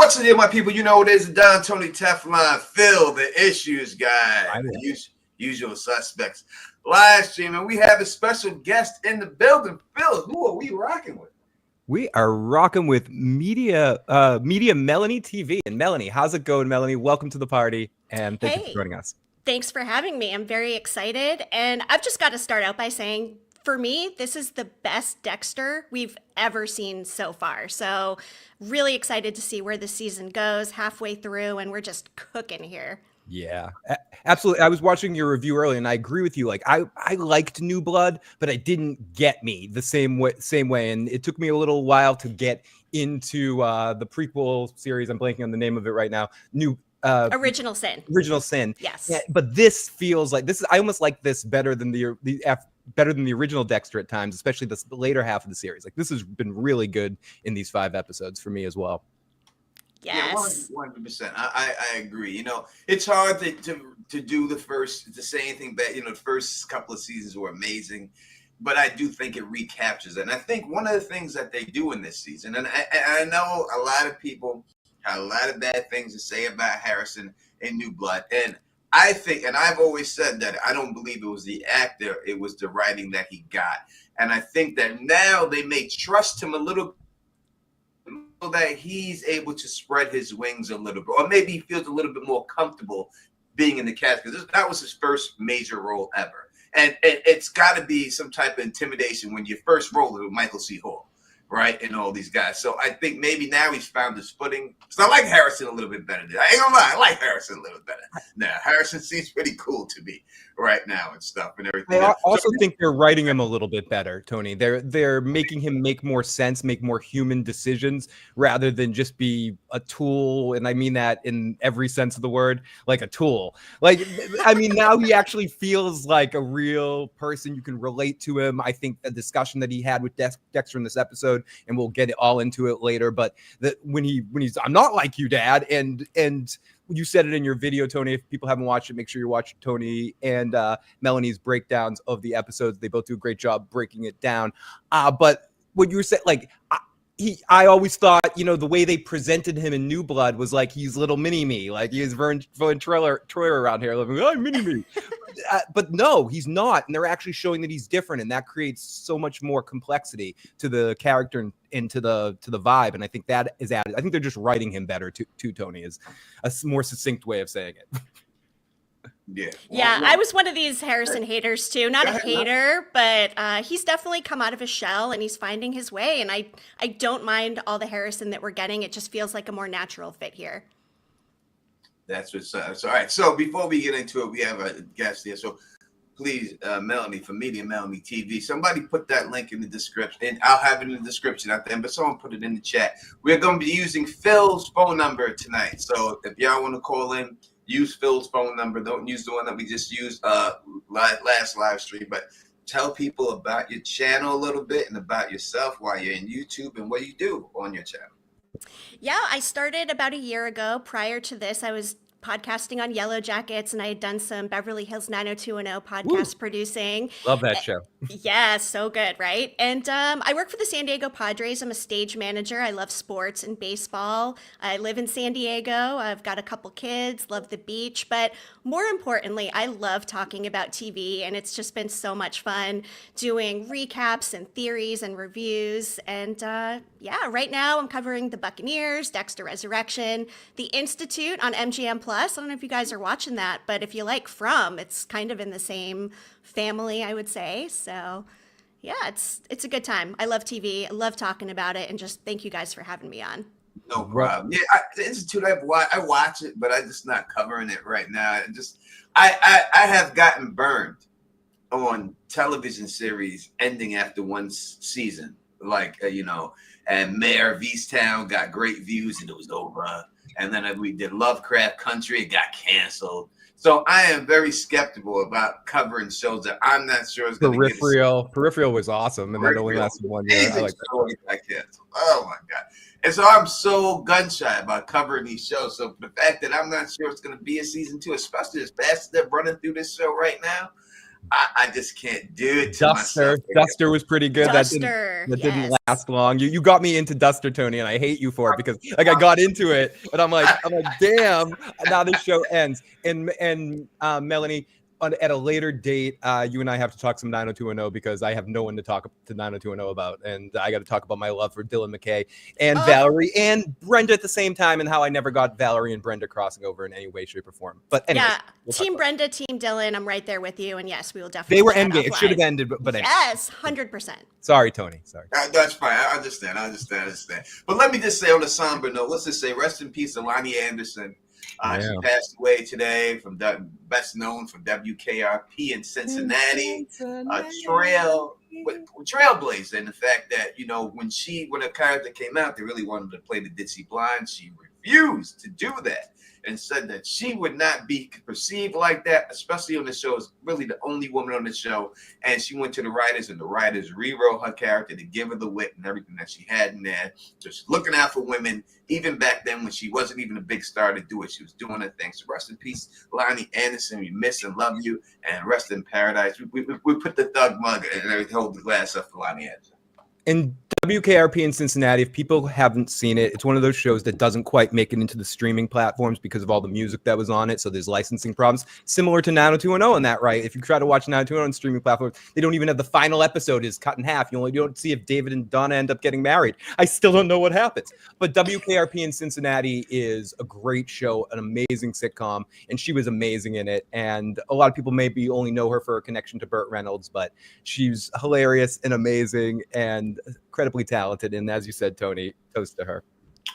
What's the deal, my people? You know it is Don Tony Teflon, Phil, the issues guy, the usual suspects. Live streaming. We have a special guest in the building. Phil, who are we rocking with? We are rocking with Media Melanie TV. And Melanie, how's it going, Melanie? Welcome to the party, and thank you for joining us. Thanks for having me. I'm very excited, and I've just got to start out by saying, for me, this is the best Dexter we've ever seen so far. So really excited to see where the season goes halfway through, and we're just cooking here. Yeah, absolutely. I was watching your review earlier, and I agree with you. Like, I liked New Blood, but it didn't get me the same way. And it took me a little while to get into the prequel series. I'm blanking on the name of it right now. Original Sin. Original Sin. Yes. Yeah, but this feels like this is. I almost like this better than the original Dexter at times, especially the later half of the series. Like, this has been really good in these 5 episodes for me as well. Yes. Yeah, 100%. I agree. You know, it's hard to do to say anything bad. You know, the first couple of seasons were amazing, but I do think it recaptures it. And I think one of the things that they do in this season, and I know a lot of people had a lot of bad things to say about Harrison in New Blood, and I think, and I've always said that I don't believe it was the actor, it was the writing that he got. And I think that now they may trust him a little so that he's able to spread his wings a little bit, or maybe he feels a little bit more comfortable being in the cast, because that was his first major role ever. And it's got to be some type of intimidation when you first roll with Michael C. Hall, right? And all these guys. So I think maybe now he's found his footing. So I like Harrison a little bit better. I ain't gonna lie, I like Harrison a little better. Now, Harrison seems pretty cool to me right now and stuff and everything. I also think they're writing him a little bit better, Tony. They're making him make more sense, make more human decisions, rather than just be a tool. And I mean that in every sense of the word, like a tool. Like, I mean, now he actually feels like a real person. You can relate to him. I think the discussion that he had with Dexter in this episode, and we'll get all into it later, but that when he's, I'm not like you, Dad, and you said it in your video, Tony. If people haven't watched it, make sure you watch Tony and Melanie's breakdowns of the episodes. They both do a great job breaking it down. But what you were saying, like, I always thought, you know, the way they presented him in New Blood was like he's little mini me, like he's Vern Troyer around here, like, oh, mini me. But no, he's not, and they're actually showing that he's different, and that creates so much more complexity to the character and to the vibe. And I think that is added. I think they're just writing him better too. Tony is a more succinct way of saying it. Yeah, I was one of these Harrison haters too. Not a hater, but he's definitely come out of his shell and he's finding his way. And I don't mind all the Harrison that we're getting. It just feels like a more natural fit here. That's what's up. So, all right. So before we get into it, we have a guest here. So please, Melanie from Media Melanie TV, somebody put that link in the description. And I'll have it in the description at the end, but someone put it in the chat. We're going to be using Phil's phone number tonight. So if y'all want to call in, use Phil's phone number. Don't use the one that we just used last live stream, but tell people about your channel a little bit and about yourself while you're in YouTube and what you do on your channel. Yeah, I started about a year ago. Prior to this, I was podcasting on Yellow Jackets, and I had done some Beverly Hills 90210 podcast producing. Love that show. Yeah, so good, right? And I work for the San Diego Padres. I'm a stage manager. I love sports and baseball. I live in San Diego. I've got a couple kids, love the beach, but more importantly, I love talking about TV, and it's just been so much fun doing recaps and theories and reviews. And yeah, right now I'm covering the Buccaneers, Dexter Resurrection, The Institute on MGM Plus. I don't know if you guys are watching that, but if you like From, it's kind of in the same family, I would say. So yeah, it's a good time. I love TV. I love talking about it, and just thank you guys for having me on. No problem. Yeah, the Institute, I watch it, but I'm just not covering it right now. I have gotten burned on television series ending after one season, like you know, and Mayor of Easttown got great views and it was over. And then we did Lovecraft Country, it got canceled. So I am very skeptical about covering shows that I'm not sure is going to get Peripheral was awesome, and that only lasted 1 year. I like that. Oh my God. And so I'm so gun shy about covering these shows. So the fact that I'm not sure it's going to be a season 2, especially as fast as they're running through this show right now, I just can't do it to myself. Duster was pretty good. Duster, that didn't yes. last long. You got me into Duster, Tony, and I hate you for it because like I got into it, but I'm like, damn, now this show ends. And Melanie, at a later date, you and I have to talk some 90210 because I have no one to talk to 90210 about, and I got to talk about my love for Dylan McKay and Valerie and Brenda at the same time, and how I never got Valerie and Brenda crossing over in any way, shape, or form. But anyway, yeah, Team Brenda, Team Dylan, I'm right there with you, and yes, we will definitely. They were endgame. It should have ended, but anyway. Yes, 100%. Sorry, Tony. Sorry. That's fine. I understand. But let me just say on a somber note, let's just say rest in peace to Loni Anderson. She passed away today, from best known for WKRP in Cincinnati. Trailblazer in the fact that, when a character came out, they really wanted to play the ditzy blonde. She refused to do that and said that she would not be perceived like that, especially on the show. Is really the only woman on the show. And she went to the writers, and the writers rewrote her character to give her the wit and everything that she had in there. So she's looking out for women, even back then when she wasn't even a big star to do it. She was doing her thing. So rest in peace, Loni Anderson. We miss and love you, and rest in paradise. We put the thug mug and hold the glass up for Loni Anderson. And WKRP in Cincinnati, if people haven't seen it, it's one of those shows that doesn't quite make it into the streaming platforms because of all the music that was on it. So there's licensing problems, similar to 90210 in that, right? If you try to watch 90210 on streaming platforms, they don't even have the final episode is cut in half. You don't see if David and Donna end up getting married. I still don't know what happens. But WKRP in Cincinnati is a great show, an amazing sitcom, and she was amazing in it. And a lot of people maybe only know her for a connection to Burt Reynolds, but she's hilarious and amazing and incredibly talented. And as you said, Tony, toast to her.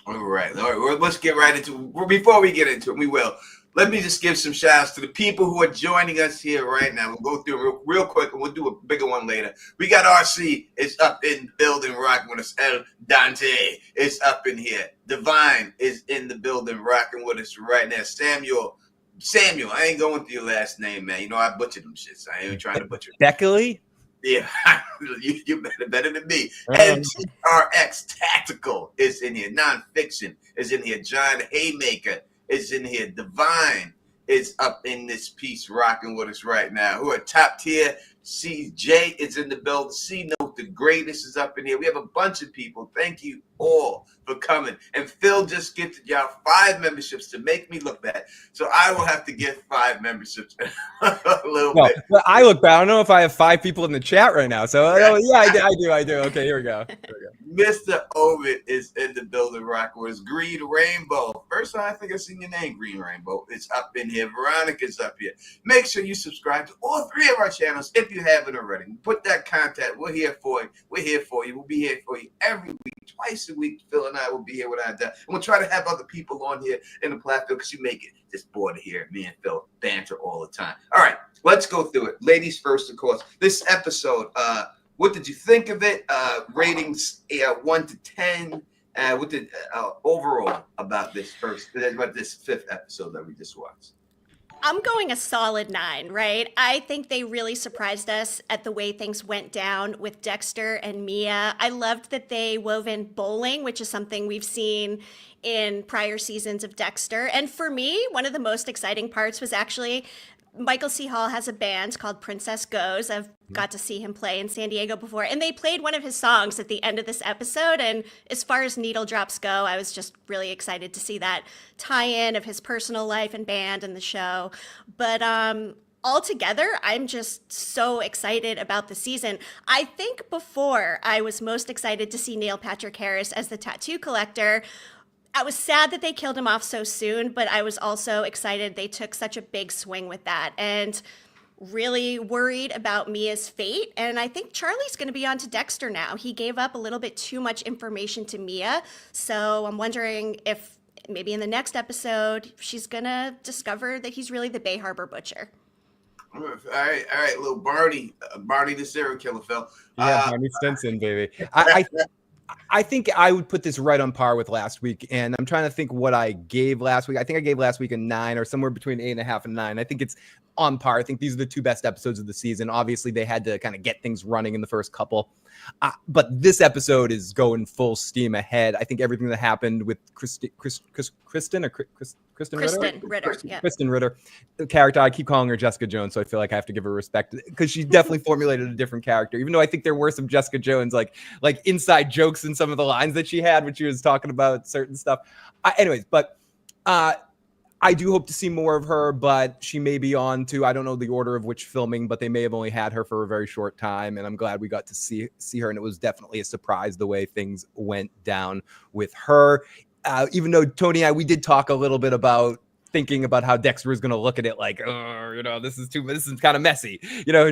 All right. Well, let's get right into it. Before we get into it, we will. Let me just give some shout outs to the people who are joining us here right now. We'll go through real quick, and we'll do a bigger one later. We got RC is up in the building rocking with us. El Dante is up in here. Divine is in the building rocking with us right now. Samuel, I ain't going through your last name, man. I butchered them shits. I ain't trying to butcher it. Beckley? Yeah, you better than me. And TRX Tactical is in here. Nonfiction is in here. John Haymaker is in here. Divine is up in this piece rocking with us right now. Who are top tier? CJ is in the building. C Note the Greatest is up in here. We have a bunch of people. Thank you all for coming. And Phil just gifted y'all 5 memberships to make me look bad. So I will have to get 5 memberships a little bit. But I look bad. I don't know if I have 5 people in the chat right now. So yeah, I do. Okay, here we go. Mr. Ovid is in the building rocking with us. Green Rainbow. First time I think I've seen your name, Green Rainbow. It's up in here. Veronica's up here. Make sure you subscribe to all 3 of our channels if you haven't already. Put that contact. We're here for you. We're here for you. We'll be here for you every week, twice a week. Phil and I will be here without that. And we'll try to have other people on here in the platform because you make it just bored to hear me and Phil banter all the time. All right, let's go through it. Ladies first, of course. This episode, what did you think of it? Ratings 1 to 10. What did overall about this 5th episode that we just watched? I'm going a solid 9, right? I think they really surprised us at the way things went down with Dexter and Mia. I loved that they wove in bowling, which is something we've seen in prior seasons of Dexter. And for me, one of the most exciting parts was actually Michael C. Hall has a band called Princess Goes. I've got to see him play in San Diego before, and they played one of his songs at the end of this episode. And as far as needle drops go, I was just really excited to see that tie-in of his personal life and band and the show. But altogether, I'm just so excited about the season. I think before I was most excited to see Neil Patrick Harris as the tattoo collector. I was sad that they killed him off so soon, but I was also excited they took such a big swing with that and really worried about Mia's fate. And I think Charlie's going to be on to Dexter now. He gave up a little bit too much information to Mia. So I'm wondering if maybe in the next episode, she's going to discover that he's really the Bay Harbor Butcher. All right, little Barney the serial killer, Phil. Yeah, Barney Stinson, baby. I think I would put this right on par with last week, and I'm trying to think what I gave last week. I think I gave last week a 9 or somewhere between 8.5 and 9. I think it's on par. I think these are the 2 best episodes of the season. Obviously, they had to kind of get things running in the first couple, but this episode is going full steam ahead. I think everything that happened with Kristen or Chris, Kristen Ritter. Yeah. Kristen Ritter, the character. I keep calling her Jessica Jones, so I feel like I have to give her respect because she definitely formulated a different character. Even though I think there were some Jessica Jones like inside jokes in some of the lines that she had when she was talking about certain stuff. I do hope to see more of her, but she may be on to, I don't know the order of which filming, but they may have only had her for a very short time. And I'm glad we got to see her. And it was definitely a surprise the way things went down with her. Even though Tony and I, we did talk a little bit about thinking about how Dexter was going to look at it like, oh, this is kind of messy.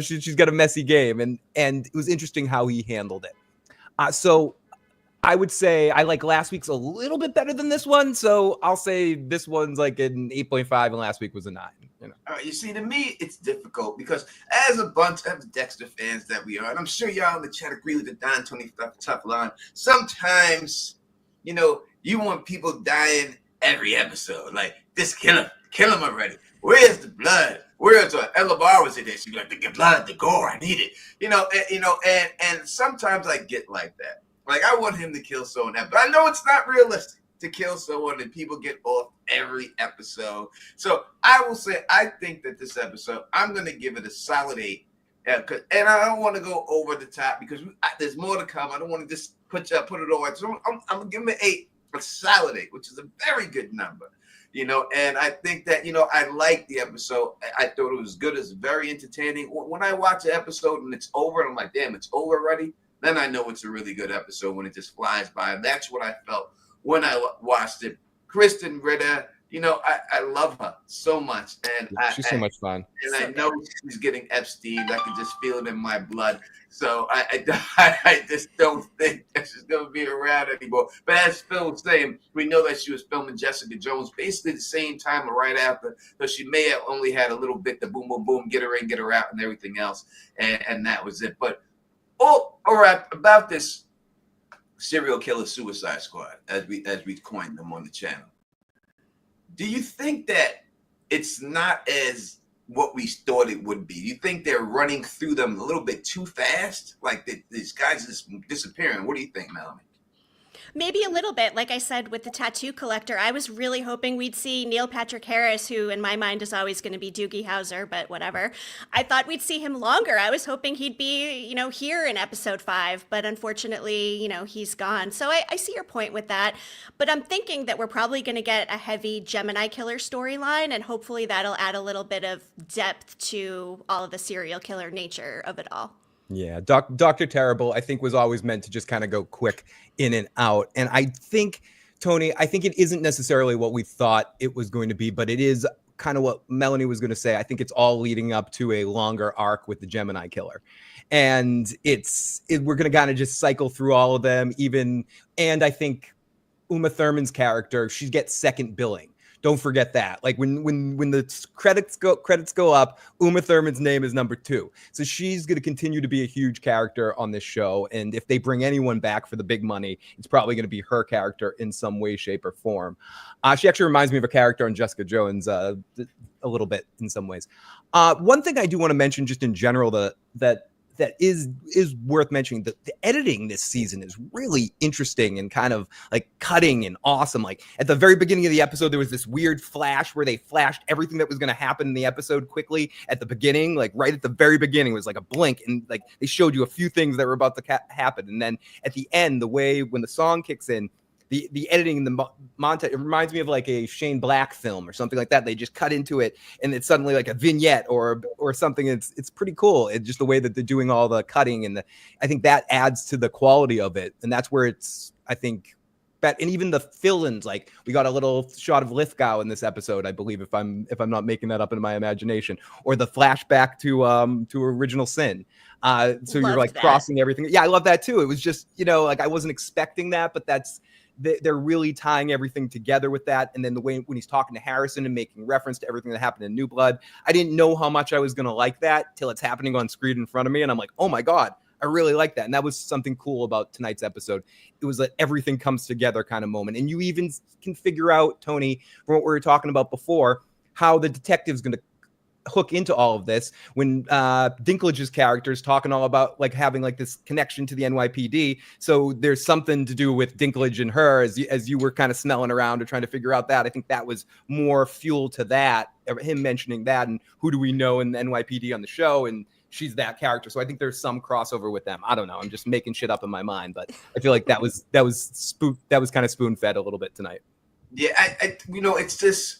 She's got a messy game. And it was interesting how he handled it. So I would say I like last week's a little bit better than this one. So I'll say this one's like an 8.5 and last week was a 9. All right, you see, to me, it's difficult because as a bunch of Dexter fans that we are, and I'm sure y'all in the chat agree with the Don Tony tough line, sometimes, you want people dying every episode. Like, just kill him already. Where's the blood? Where's Ella Bar was in there? She's like, the blood, the gore, I need it. And sometimes I get like that. Like, I want him to kill someone, but I know it's not realistic to kill someone and people get off every episode. So I will say, I think that this episode, I'm going to give it a solid 8. And I don't want to go over the top because there's more to come. I don't want to just put it over. So I'm going to give him an 8, a solid 8, which is a very good number. And I think that, I like the episode. I thought it was good. It's very entertaining. When I watch an episode and it's over, and I'm like, damn, it's over already. Then I know it's a really good episode when it just flies by. And that's what I felt when I watched it. Kristen Ritter, I love her so much. And she's so much fun. And I know she's getting Epstein. I can just feel it in my blood. So I just don't think that she's going to be around anymore. But as Phil was saying, we know that she was filming Jessica Jones basically the same time or right after. So she may have only had a little bit the boom, boom, boom, get her in, get her out, and everything else. And that was it. But all right, about this serial killer Suicide Squad, as we coined them on the channel. Do you think that it's not as what we thought it would be? Do you think they're running through them a little bit too fast? Like these guys just disappearing. What do you think, Melanie? Maybe a little bit. Like I said, with the tattoo collector, I was really hoping we'd see Neil Patrick Harris, who in my mind is always going to be Doogie Howser, but whatever. I thought we'd see him longer. I was hoping he'd be, here in episode 5, but unfortunately, he's gone. So I see your point with that, but I'm thinking that we're probably going to get a heavy Gemini killer storyline, and hopefully that'll add a little bit of depth to all of the serial killer nature of it all. Yeah, Dr. Terrible, I think, was always meant to just kind of go quick in and out. And I think, Tony, it isn't necessarily what we thought it was going to be, but it is kind of what Melanie was going to say. I think it's all leading up to a longer arc with the Gemini killer. And we're going to kind of just cycle through all of them and I think Uma Thurman's character, she gets second billing. Don't forget that. Like when the credits go up, Uma Thurman's name is number 2. So she's going to continue to be a huge character on this show. And if they bring anyone back for the big money, it's probably going to be her character in some way, shape, or form. She actually reminds me of a character on Jessica Jones a little bit in some ways. One thing I do want to mention just in general that is worth mentioning, the editing this season is really interesting and kind of like cutting and awesome. Like at the very beginning of the episode, there was this weird flash where they flashed everything that was going to happen in the episode quickly at the beginning, like right at the very beginning. It was like a blink, and like they showed you a few things that were about to happen. And then at the end, the way when the song kicks in, the editing in the montage, it reminds me of like a Shane Black film or something like that. They just cut into it and it's suddenly like a vignette or something. It's pretty cool. It's just the way that they're doing all the cutting, and I think that adds to the quality of it. And that's where I think, and even the fill-ins, like we got a little shot of Lithgow in this episode, I believe, if I'm not making that up in my imagination, or the flashback to Original Sin. So you're like crossing everything. Yeah, I love that too. It was just, like I wasn't expecting that, but they're really tying everything together with that. And then the way when he's talking to Harrison and making reference to everything that happened in New Blood, I didn't know how much I was going to like that till it's happening on screen in front of me. And I'm like, oh my God, I really like that. And that was something cool about tonight's episode. It was like everything comes together kind of moment. And you even can figure out, Tony, from what we were talking about before, how the detective's going to hook into all of this when Dinklage's character is talking all about like having like this connection to the NYPD. So there's something to do with Dinklage and her as you were kind of smelling around or trying to figure out that. I think that was more fuel to that, him mentioning that, and who do we know in the NYPD on the show, and she's that character. So I think there's some crossover with them. I don't know. I'm just making shit up in my mind, but I feel like that was kind of spoon fed a little bit tonight. Yeah, I it's just.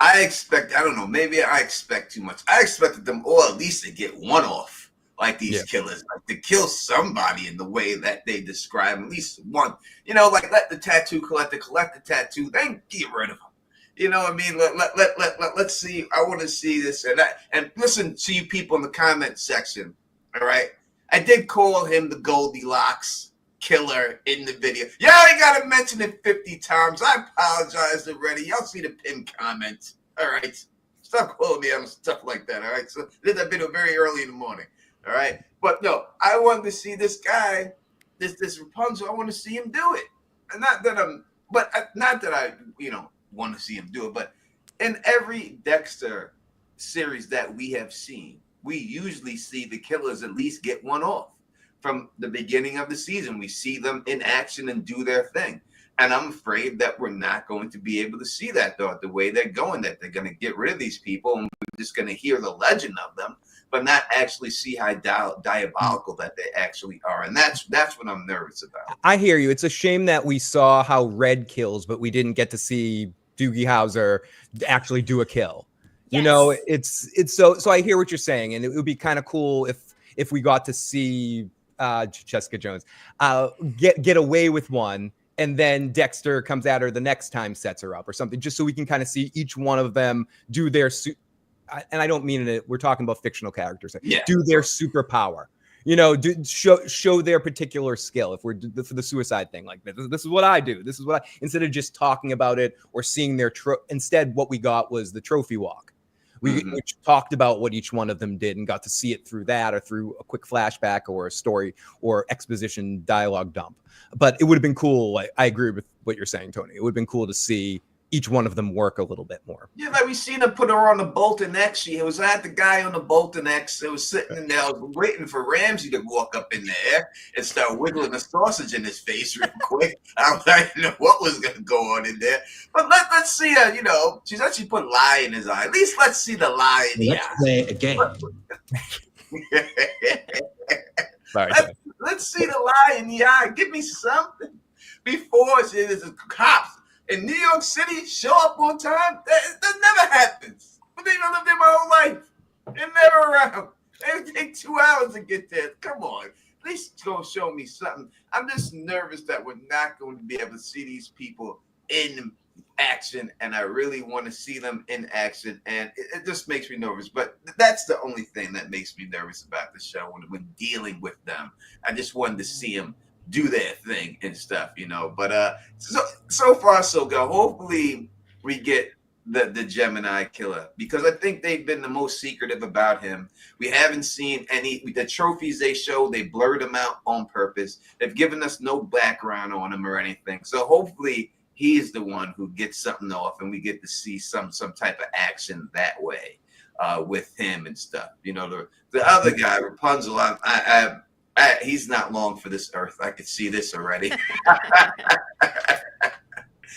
I don't know, maybe I expect too much. I expected them all at least to get one off, like these killers, like to kill somebody in the way that they describe, at least one. Like let the tattoo collector collect the tattoo, then get rid of them. You know what I mean? Let's see. I want to see this and listen to you people in the comment section. All right, I did call him the Goldilocks killer in the video. Yeah, I gotta mention it 50 times. I apologize already. Y'all see the pinned comments. All right. Stop calling me on stuff like that. All right. So did that video very early in the morning. All right. But no, I wanted to see this guy, this Rapunzel. I want to see him do it. And not that I want to see him do it, but in every Dexter series that we have seen, we usually see the killers at least get one off. From the beginning of the season, we see them in action and do their thing. And I'm afraid that we're not going to be able to see that, though, the way they're going, that they're going to get rid of these people and we're just going to hear the legend of them, but not actually see how diabolical that they actually are. And that's what I'm nervous about. I hear you. It's a shame that we saw how Red kills, but we didn't get to see Doogie Howser actually do a kill. Yes. It's so I hear what you're saying. And it would be kind of cool if we got to see Jessica Jones get away with one, and then Dexter comes at her the next time, sets her up or something, just so we can kind of see each one of them do their and I don't mean it, we're talking about fictional characters, do their superpower, show their particular skill. If we're for the suicide thing, like this is what I do, instead of just talking about it or seeing their instead what we got was the trophy walk. We talked about what each one of them did and got to see it through that or through a quick flashback or a story or exposition dialogue dump. But it would have been cool. I agree with what you're saying, Tony. It would have been cool to see each one of them work a little bit more. Yeah, like we seen them put her on the Bolton X. It was at the guy on the Bolton X. It was sitting in there. I was waiting for Ramsey to walk up in there and start wiggling the sausage in his face real quick. I didn't know what was going to go on in there. But let's see her, she's actually put lie in his eye. At least let's see the lie in the eye. Let's play a game. Let's see the lie in the eye. Give me something before it is cops in New York City show up on time. That never happens. But they don't live there my whole life. They're never around. It would take 2 hours to get there. Come on. At least go show me something. I'm just nervous that we're not going to be able to see these people in action, and I really want to see them in action, and it just makes me nervous. But that's the only thing that makes me nervous about the show when dealing with them. I just wanted to see them do their thing and stuff, But so far so good. Hopefully we get the Gemini killer, because I think they've been the most secretive about him. We haven't seen the trophies they showed. They blurred them out on purpose. They've given us no background on him or anything. So hopefully he's the one who gets something off, and we get to see some type of action that way with him and stuff. The other guy, Rapunzel, he's not long for this earth. I could see this already.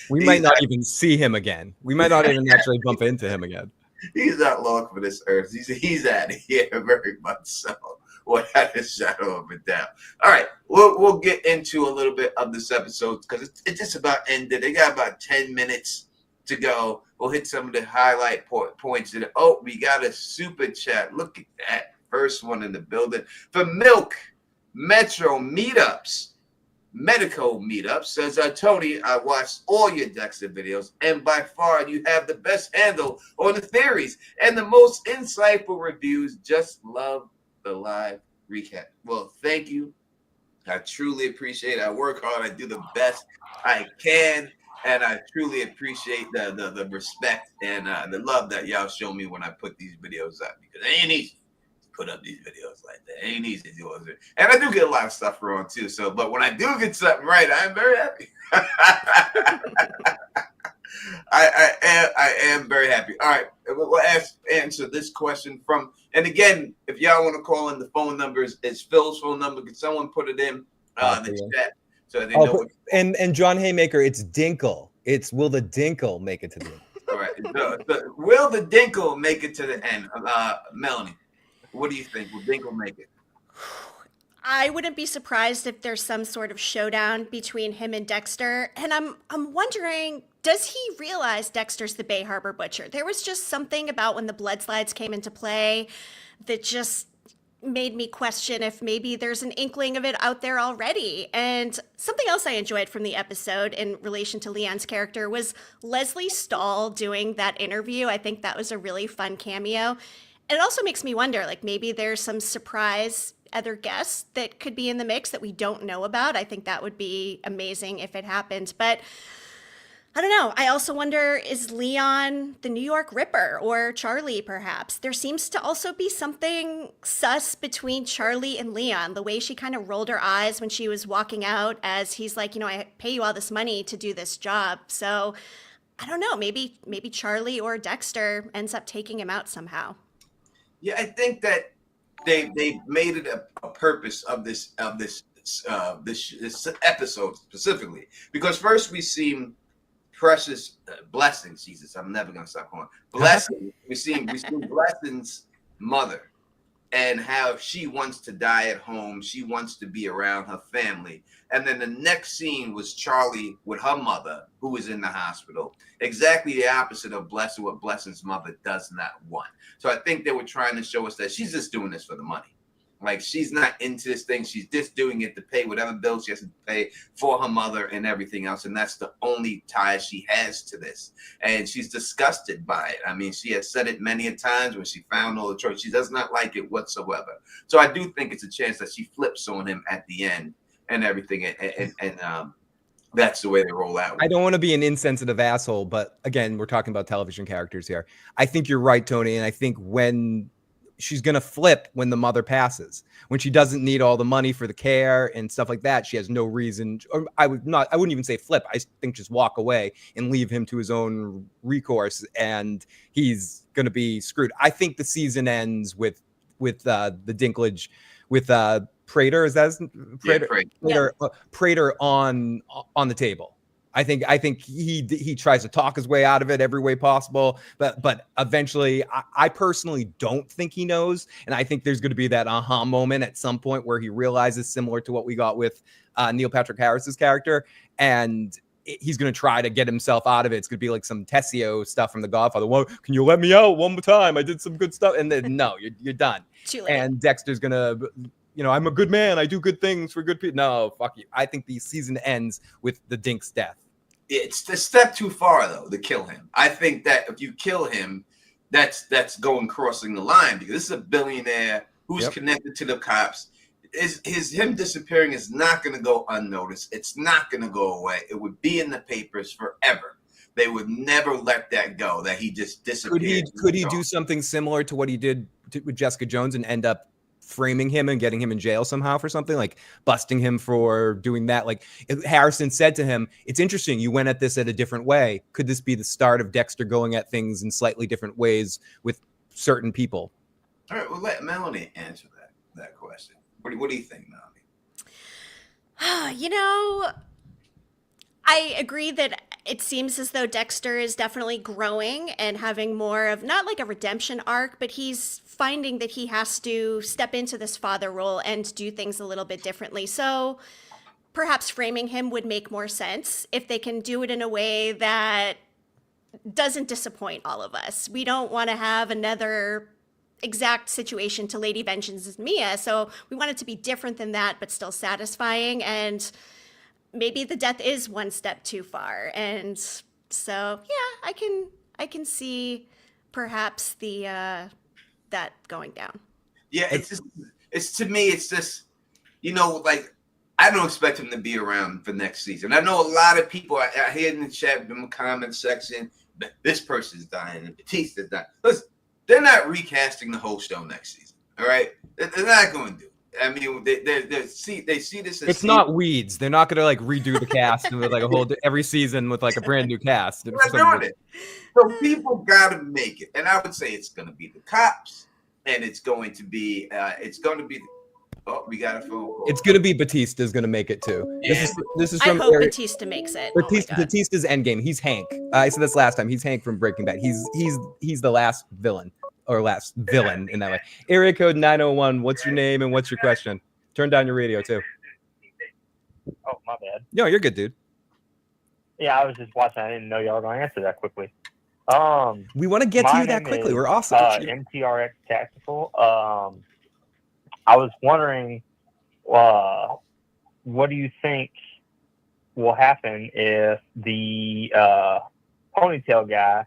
We might not even see him again. We might not even actually bump into him again. He's not long for this earth. He's out of here very much so. Without a shadow of a doubt. All right, we'll get into a little bit of this episode because it just about ended. They got about 10 minutes to go. We'll hit some of the highlight points. We got a super chat. Look at that. First one in the building. For Milk Metro Meetups. Medical Meetups says, Tony, I watched all your Dexter videos, and by far you have the best handle on the theories and the most insightful reviews. Just love the live recap. Well, thank you. I truly appreciate it. I work hard. I do the best I can, and I truly appreciate the respect and the love that y'all show me when I put these videos up, because it ain't easy to put up these videos like that. It ain't easy to do it. And I do get a lot of stuff wrong too. But when I do get something right, I'm very happy. I am very happy. All right, we'll answer this question from, and again, if y'all want to call in, the phone number is Phil's phone number. Can someone put it in the chat so they know what? And John Haymaker, it's Dinkle. It's will the Dinkle make it to the end? All right, will the Dinkle make it to the end? Melanie, what do you think? Will Dinkle make it? I wouldn't be surprised if there's some sort of showdown between him and Dexter. And I'm wondering, does he realize Dexter's the Bay Harbor Butcher? There was just something about when the blood slides came into play that just made me question if maybe there's an inkling of it out there already. And something else I enjoyed from the episode in relation to Leon's character was Leslie Stahl doing that interview. I think that was a really fun cameo. And it also makes me wonder, like, maybe there's some surprise other guests that could be in the mix that we don't know about. I think that would be amazing if it happened. But I don't know. I also wonder, is Leon the New York Ripper or Charlie perhaps? There seems to also be something sus between Charlie and Leon. The way she kind of rolled her eyes when she was walking out as he's like, I pay you all this money to do this job. So I don't know. Maybe Charlie or Dexter ends up taking him out somehow. Yeah, I think that they made it a purpose of this episode specifically, because first we see Precious Blessings. Jesus, I'm never gonna stop calling Blessing. we see Blessing's mother and how she wants to die at home. She wants to be around her family. And then the next scene was Charlie with her mother, who was in the hospital. Exactly the opposite of Blessing, what Blessing's mother does not want. So I think they were trying to show us that she's just doing this for the money. Like, she's not into this thing. She's just doing it to pay whatever bills she has to pay for her mother and everything else. And that's the only tie she has to this. And she's disgusted by it. I mean, she has said it many a times when she found all the choice. She does not like it whatsoever. So I do think it's a chance that she flips on him at the end and everything. And that's the way they roll out. I don't want to be an insensitive asshole, but again, we're talking about television characters here. I think you're right, Tony. And I think when she's going to flip when the mother passes, when she doesn't need all the money for the care and stuff like that, she has no reason, or I wouldn't even say flip. I think just walk away and leave him to his own recourse, and he's going to be screwed. I think the season ends with the Dinklage with Prater. Is that his, Prater? Yeah, Prater on the table. I think he tries to talk his way out of it every way possible, but eventually, I personally don't think he knows, and I think there's going to be that aha moment at some point where he realizes, similar to what we got with Neil Patrick Harris's character, and he's going to try to get himself out of it. It's going to be like some Tessio stuff from The Godfather. Well, can you let me out one more time? I did some good stuff, and then no, you're done. Too late. And Dexter's gonna. I'm a good man. I do good things for good people. No, fuck you. I think the season ends with the Dink's death. It's a step too far, though, to kill him. I think that if you kill him, that's crossing the line, because this is a billionaire who's connected to the cops. Him disappearing is not going to go unnoticed. It's not going to go away. It would be in the papers forever. They would never let that go, that he just disappeared. Could he do something similar to what he did with Jessica Jones and end up framing him and getting him in jail somehow for something, like busting him for doing that? Like Harrison said to him, it's interesting, you went at this at a different way. Could this be the start of Dexter going at things in slightly different ways with certain people? All right, well, let Melanie answer that question. What do you think, Melanie? I agree that it seems as though Dexter is definitely growing and having more of, not like a redemption arc, but he's finding that he has to step into this father role and do things a little bit differently. So perhaps framing him would make more sense if they can do it in a way that doesn't disappoint all of us. We don't want to have another exact situation to Lady Vengeance's Mia, so we want it to be different than that, but still satisfying. And maybe the death is one step too far. And so, yeah, I can see perhaps the that going down. Yeah, it's to me, it's just, like, I don't expect him to be around for next season. I know a lot of people I hear in the chat, in the comment section, this person's dying and Batista's dying. Listen, they're not recasting the whole show next season. All right, they're not going to do it. I mean, they see this as It's not Weeds. They're not gonna like redo the cast with like a whole every season with like a brand new cast. They're not doing it. So people got to make it, and I would say it's going to be the cops, and it's going to be. Oh, we got a phone call. It's gonna be Batista's gonna make it too. Yeah. This is I from hope Batista makes it. Oh my God. Batista's Endgame. He's Hank. I said this last time. He's Hank from Breaking Bad. He's the last villain in that way. Area code 901. What's your name and what's your question? Turn down your radio too. Oh, my bad. No, you're good, dude. Yeah, I was just watching. I didn't know y'all were going to answer that quickly. We want to get to you that quickly. We're awesome. MTRX Tactical. I was wondering, what do you think will happen if the ponytail guy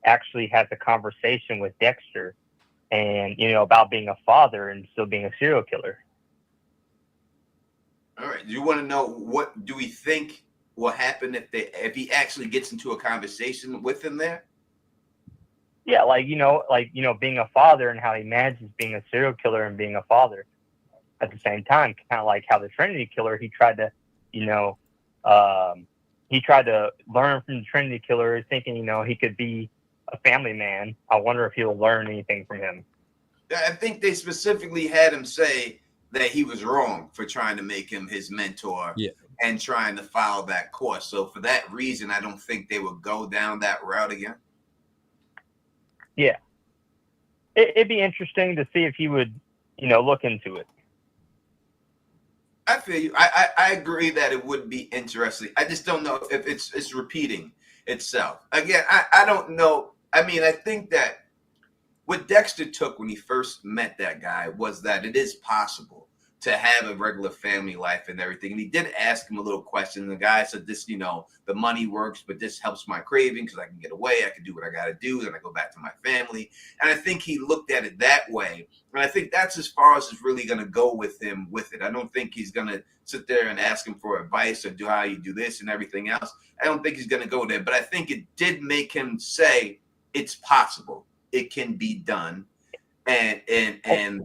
actually has a conversation with Dexter and, about being a father and still being a serial killer? All right. You want to know what do we think will happen if he actually gets into a conversation with him there? Yeah, being a father and how he manages being a serial killer and being a father at the same time. Kind of like how the Trinity Killer, he tried to learn from the Trinity Killer, thinking, he could be a family man. I wonder if he'll learn anything from him. I think they specifically had him say that he was wrong for trying to make him his mentor and trying to follow that course. So for that reason, I don't think they would go down that route again. Yeah. It'd be interesting to see if he would, look into it. I feel you. I agree that it would be interesting. I just don't know if it's repeating itself. Again, I don't know. I mean, I think that what Dexter took when he first met that guy was that it is possible to have a regular family life and everything. And he did ask him a little question. The guy said, this, the money works, but this helps my craving because I can get away. I can do what I got to do. Then I go back to my family. And I think he looked at it that way. And I think that's as far as it's really going to go with him with it. I don't think he's going to sit there and ask him for advice or do how you do this and everything else. I don't think he's going to go there. But I think it did make him say it's possible. It can be done. And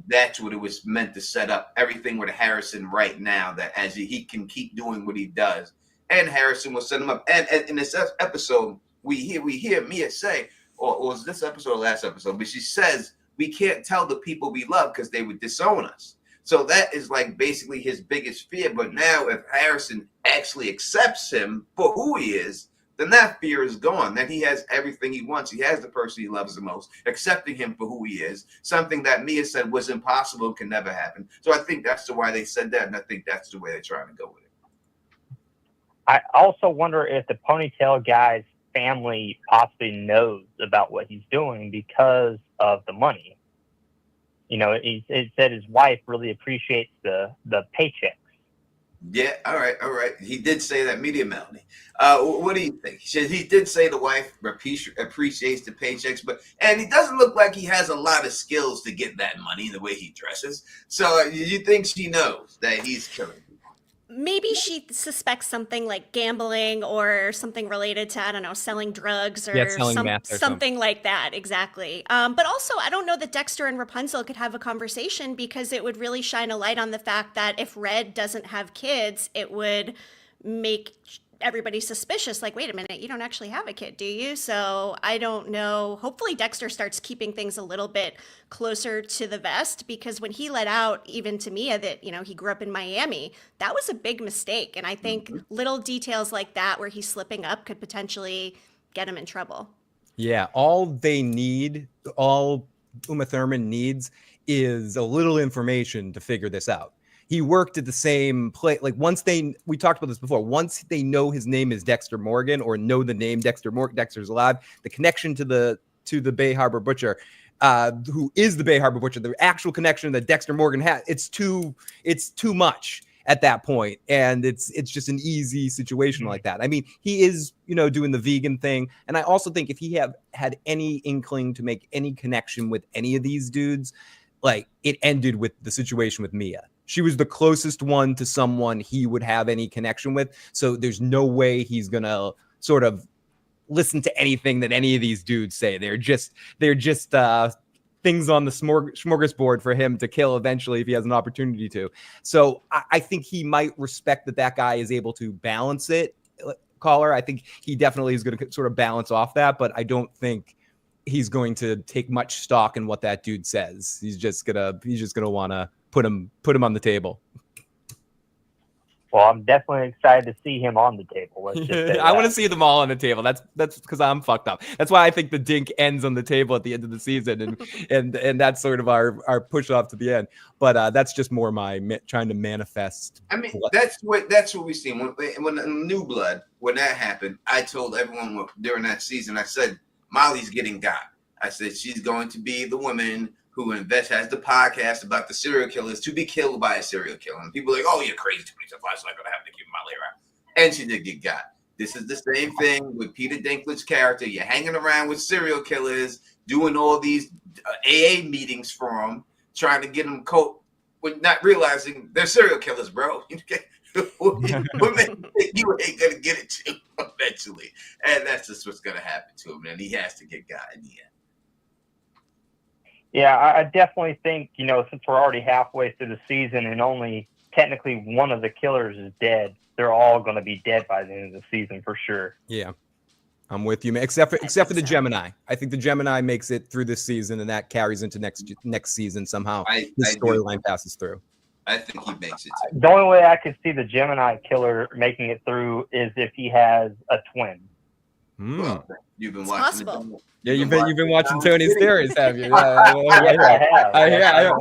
that's what it was meant to set up everything with Harrison right now, that as he can keep doing what he does, and Harrison will set him up. And in this episode, we hear Mia say, or was this episode or last episode, but she says we can't tell the people we love because they would disown us. So that is like basically his biggest fear. But now if Harrison actually accepts him for who he is, then that fear is gone. Then he has everything he wants. He has the person he loves the most, accepting him for who he is, something that Mia said was impossible and can never happen. So I think that's why they said that, and I think that's the way they're trying to go with it. I also wonder if the ponytail guy's family possibly knows about what he's doing because of the money. He said his wife really appreciates the paychecks. Yeah, all right. He did say that, Media Melanie. What do you think? He did say the wife appreciates the paychecks, and he doesn't look like he has a lot of skills to get that money the way he dresses. So you think she knows that he's killing people? Maybe she suspects something like gambling or something related to, I don't know, selling drugs or, something like that. Exactly. But also, I don't know that Dexter and Rapunzel could have a conversation because it would really shine a light on the fact that if Red doesn't have kids, it would make everybody suspicious. Like, wait a minute, you don't actually have a kid, do you? So I don't know. Hopefully Dexter starts keeping things a little bit closer to the vest, because when he let out even to Mia that, he grew up in Miami, that was a big mistake. And I think little details like that where he's slipping up could potentially get him in trouble. Yeah, all Uma Thurman needs is a little information to figure this out. He worked at the same place. Like we talked about this before. Once they know his name is Dexter Morgan, or know the name Dexter Morgan, Dexter's alive. The connection to the Bay Harbor Butcher, who is the Bay Harbor Butcher, the actual connection that Dexter Morgan has, it's too much at that point, and it's just an easy situation like that. I mean, he is doing the vegan thing, and I also think if he had any inkling to make any connection with any of these dudes, like it ended with the situation with Mia. She was the closest one to someone he would have any connection with. So there's no way he's going to sort of listen to anything that any of these dudes say. They're just things on the smorgasbord for him to kill eventually if he has an opportunity to. So I think he might respect that guy is able to balance it. Caller, I think he definitely is going to sort of balance off that, but I don't think he's going to take much stock in what that dude says. He's just gonna want to put him on the table. Well, I'm definitely excited to see him on the table. Let's just say I want to see them all on the table. That's because I'm fucked up. That's why I think the Dink ends on the table at the end of the season, and that's sort of our push off to the end. But that's just more my trying to manifest. I mean, that's what we seen when New Blood, when that happened. I told everyone during that season, I said Molly's getting got. I said she's going to be the woman who has the podcast about the serial killers to be killed by a serial killer. And people are like, oh, you're crazy. It's not going to happen to keep Molly around. And she did get got. This is the same thing with Peter Dinklage's character. You're hanging around with serial killers, doing all these AA meetings for them, trying to get them caught, but not realizing they're serial killers, bro. You ain't going to get it to eventually. And that's just what's going to happen to him. And he has to get got in the end. Yeah, I definitely think, since we're already halfway through the season and only technically one of the killers is dead, they're all going to be dead by the end of the season for sure. Yeah, I'm with you, man. Except for the Gemini. I think the Gemini makes it through this season, and that carries into next season somehow. The storyline passes through. I think he makes it too. The only way I could see the Gemini killer making it through is if he has a twin. Well, you've been watching. Possible. Yeah, you've been watching Tony's theories, have you? Yeah, I have.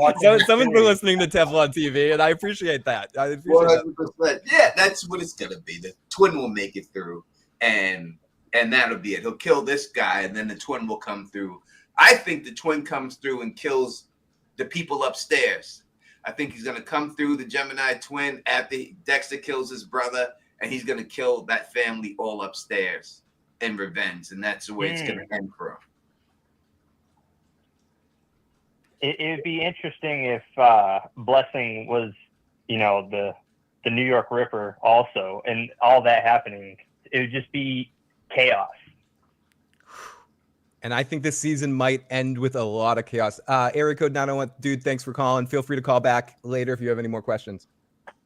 Someone's been listening to Teflon TV, and I appreciate that. 100%. Yeah, that's what it's gonna be. The twin will make it through, and that'll be it. He'll kill this guy, and then the twin will come through. I think the twin comes through and kills the people upstairs. I think he's gonna come through the Gemini twin after Dexter kills his brother, and he's gonna kill that family all upstairs in revenge, and that's the way it's going to end for him. It'd be interesting if Blessing was, the New York Ripper also, and all that happening. It would just be chaos. And I think this season might end with a lot of chaos. Area code 901, dude, thanks for calling. Feel free to call back later if you have any more questions.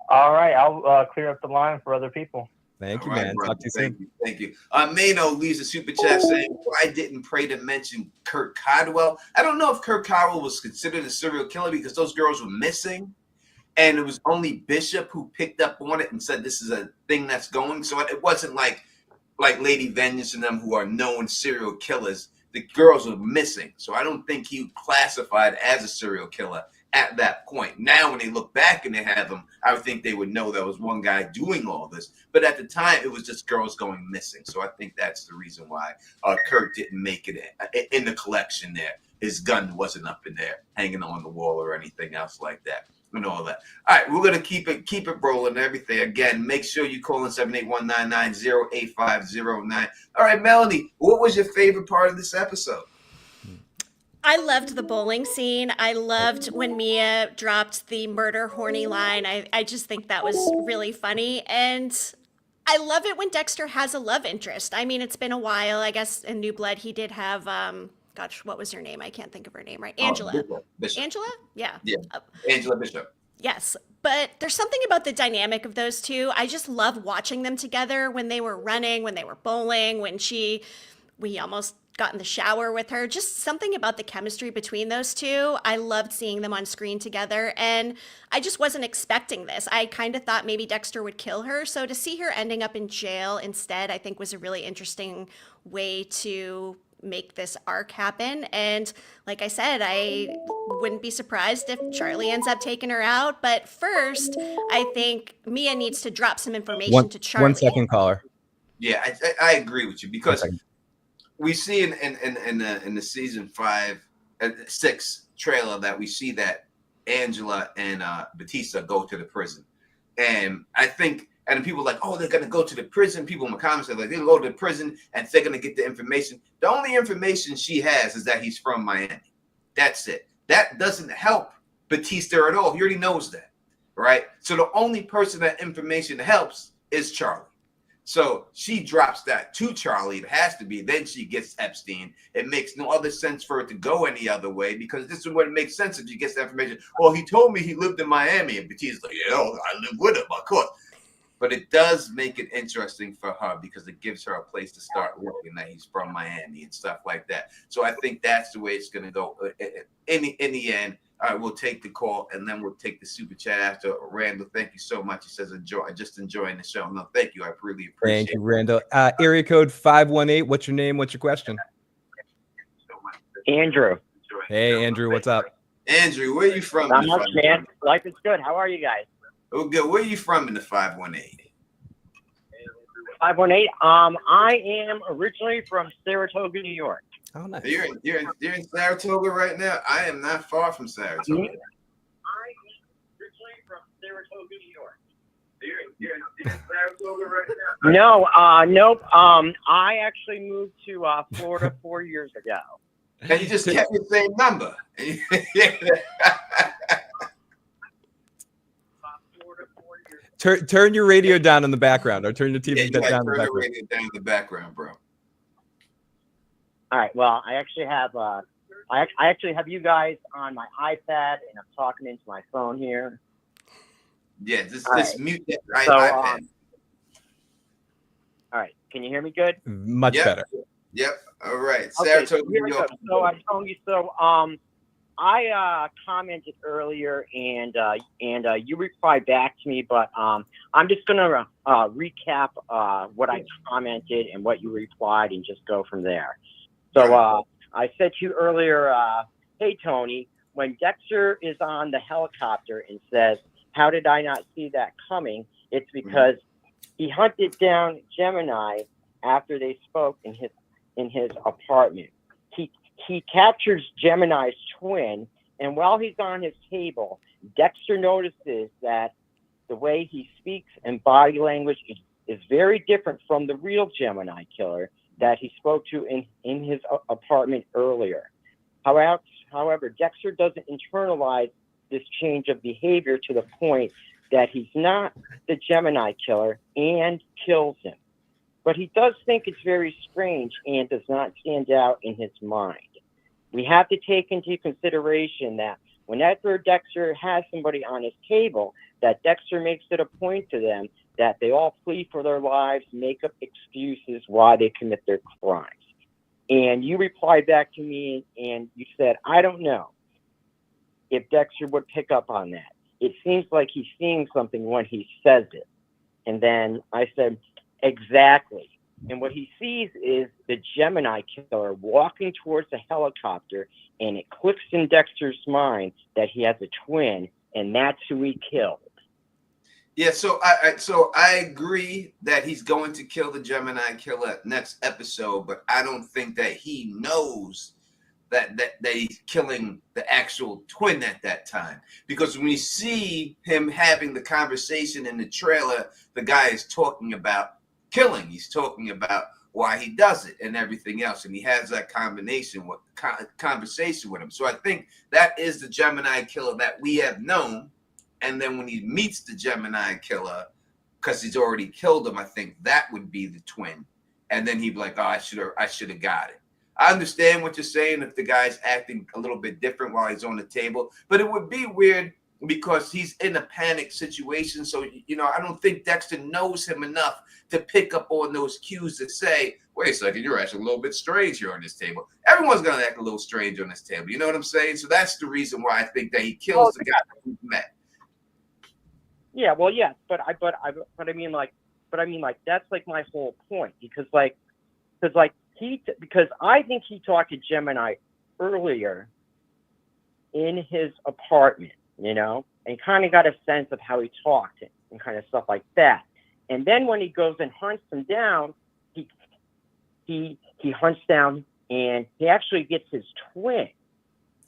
All right, I'll clear up the line for other people. Thank you, man. Talk to you soon. Thank you. Mano leaves a super chat saying, I didn't pray to mention Kurt Codwell. I don't know if Kurt Codwell was considered a serial killer because those girls were missing. And it was only Bishop who picked up on it and said this is a thing that's going. So it wasn't like Lady Vengeance and them who are known serial killers. The girls were missing. So I don't think he classified as a serial killer at that point. Now, when they look back and they have him, I would think they would know there was one guy doing all this. But at the time, it was just girls going missing. So I think that's the reason why Kurt didn't make it in the collection there. His gun wasn't up in there, hanging on the wall or anything else like that. And all that. All right, we're gonna keep it rolling. Everything again. Make sure you call in 781-990-8509. All right, Melanie, what was your favorite part of this episode? I loved the bowling scene. I loved when Mia dropped the murder horny line. I just think that was really funny. And I love it when Dexter has a love interest. I mean, it's been a while. I guess in New Blood, he did have, what was her name? I can't think of her name, right? Angela. Bishop. Angela? Yeah. Angela Bishop. Yes. But there's something about the dynamic of those two. I just love watching them together when they were running, when they were bowling, we almost got in the shower with her. Just something about the chemistry between those two. I loved seeing them on screen together, and I just wasn't expecting this. I kind of thought maybe Dexter would kill her, so to see her ending up in jail instead, I think was a really interesting way to make this arc happen. And like I said, I wouldn't be surprised if Charlie ends up taking her out, but first, I think Mia needs to drop some information to Charlie. 1 second, caller. Yeah, I agree with you because we see in the season 6 trailer that we see that Angela and Batista go to the prison, and I think people are like, oh, they're gonna go to the prison. People in the comments are like, they'll go to the prison and they're gonna get the information. The only information she has is that he's from Miami. That's it. That doesn't help Batista at all. He already knows that, right? So the only person that information helps is Charlie. So she drops that to Charlie. It has to be. Then she gets Epstein. It makes no other sense for it to go any other way, because this is what it makes sense if she gets that information. Well, he told me he lived in Miami, and Batista's like, I live with him, of course. But it does make it interesting for her, because it gives her a place to start looking that he's from Miami and stuff like that. So I think that's the way it's going to go. In the end, we'll take the call, and then we'll take the super chat after. Randall, thank you so much. He says, just enjoying the show. No, thank you. I really appreciate it. Thank you, Randall. Area code 518. What's your name? What's your question? Andrew. Hey, Andrew. What's up? Andrew, where are you from? Not much, man. Life is good. How are you guys? Oh, good. Where are you from in the 518? 518. I am originally from Saratoga, New York. Oh, nice. You're in Saratoga right now. I am not far from Saratoga. I am originally from Saratoga, New York. You're in Saratoga right now. No, nope. I actually moved to Florida 4 years ago. And you just kept the same number. Turn your radio down in the background, or turn your TV down in the turn the background. radio down in the background, bro. All right. Well, I actually have you guys on my iPad, and I'm talking into my phone here. Yeah, just right. mute that So, iPad. All right. Can you hear me good? Much better. Yep. All right. Okay, Saratoga, here New we York. go. So I told you. I commented earlier, and you replied back to me, but I'm just gonna recap what I commented and what you replied, and just go from there. So I said to you earlier, hey Tony, when Dexter is on the helicopter and says, "How did I not see that coming?" It's because he hunted down Gemini after they spoke in his apartment. He captures Gemini's twin, and while he's on his table, Dexter notices that the way he speaks and body language is very different from the real Gemini killer that he spoke to in his apartment earlier. However, Dexter doesn't internalize this change of behavior to the point that he's not the Gemini killer and kills him. But he does think it's very strange and does not stand out in his mind. We have to take into consideration that whenever Dexter has somebody on his table, that Dexter makes it a point to them that they all flee for their lives, make up excuses why they commit their crimes. And you replied back to me and you said, I don't know if Dexter would pick up on that. It seems like he's seeing something when he says it. And then I said, exactly. And what he sees is the Gemini killer walking towards the helicopter, and it clicks in Dexter's mind that he has a twin, and that's who he killed. Yeah, so I agree that he's going to kill the Gemini killer next episode, but I don't think that he knows that he's killing the actual twin at that time. Because when you see him having the conversation in the trailer, the guy is talking about killing. He's talking about why he does it and everything else, and he has that conversation with him. So I think that is the Gemini killer that we have known. And then when he meets the Gemini killer, because he's already killed him, I think that would be the twin. And then he'd be like, "Oh, I should have got it." I understand what you're saying if the guy's acting a little bit different while he's on the table, but it would be weird because he's in a panic situation. So, I don't think Dexter knows him enough to pick up on those cues that say, wait a second, you're acting a little bit strange here on this table. Everyone's going to act a little strange on this table. You know what I'm saying? So that's the reason why I think that he kills the guy who met. Yeah, well, yes, but I mean, that's like my whole point, because I think he talked to Gemini earlier in his apartment, and kind of got a sense of how he talked and kind of stuff like that. And then when he goes and hunts him down, he hunts down and he actually gets his twin.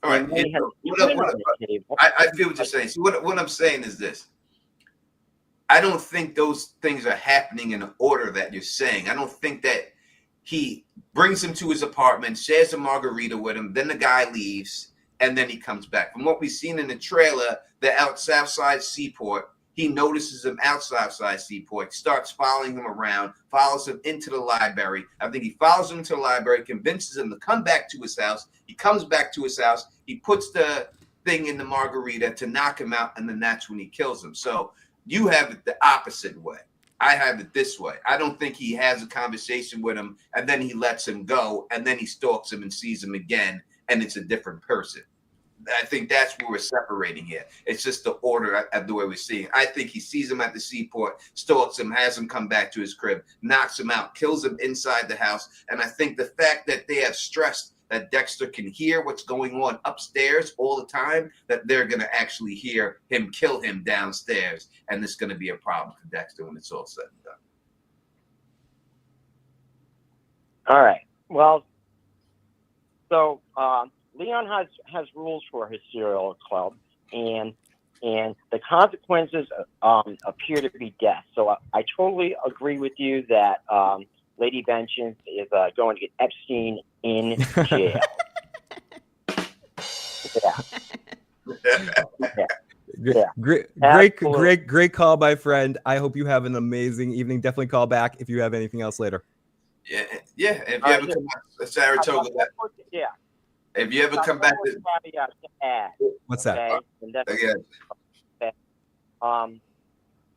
All right. I feel what you're saying. So what I'm saying is this. I don't think those things are happening in the order that you're saying. I don't think that he brings him to his apartment, shares a margarita with him, then the guy leaves, and then he comes back. From what we've seen in the trailer, they're out Southside Seaport, he notices him outside Seaport, starts following him around, follows him into the library. I think he follows him to the library, convinces him to come back to his house. He comes back to his house. He puts the thing in the margarita to knock him out, and then that's when he kills him. So you have it the opposite way. I have it this way. I don't think he has a conversation with him, and then he lets him go, and then he stalks him and sees him again, and it's a different person. I think that's where we're separating here. It's just the order of the way we're seeing. I think he sees him at the Seaport, stalks him, has him come back to his crib, knocks him out, kills him inside the house. And I think the fact that they have stressed that Dexter can hear what's going on upstairs all the time, that they're going to actually hear him kill him downstairs. And it's going to be a problem for Dexter when it's all said and done. All right. Well, so Leon has rules for his serial club, and the consequences appear to be death. So I totally agree with you that Lady Vengeance is going to get Epstein in jail. Yeah. Great call, my friend. I hope you have an amazing evening. Definitely call back if you have anything else later. Yeah. If you ever come back to Saratoga, if you ever come back to add. What's that? Okay? And that's, okay.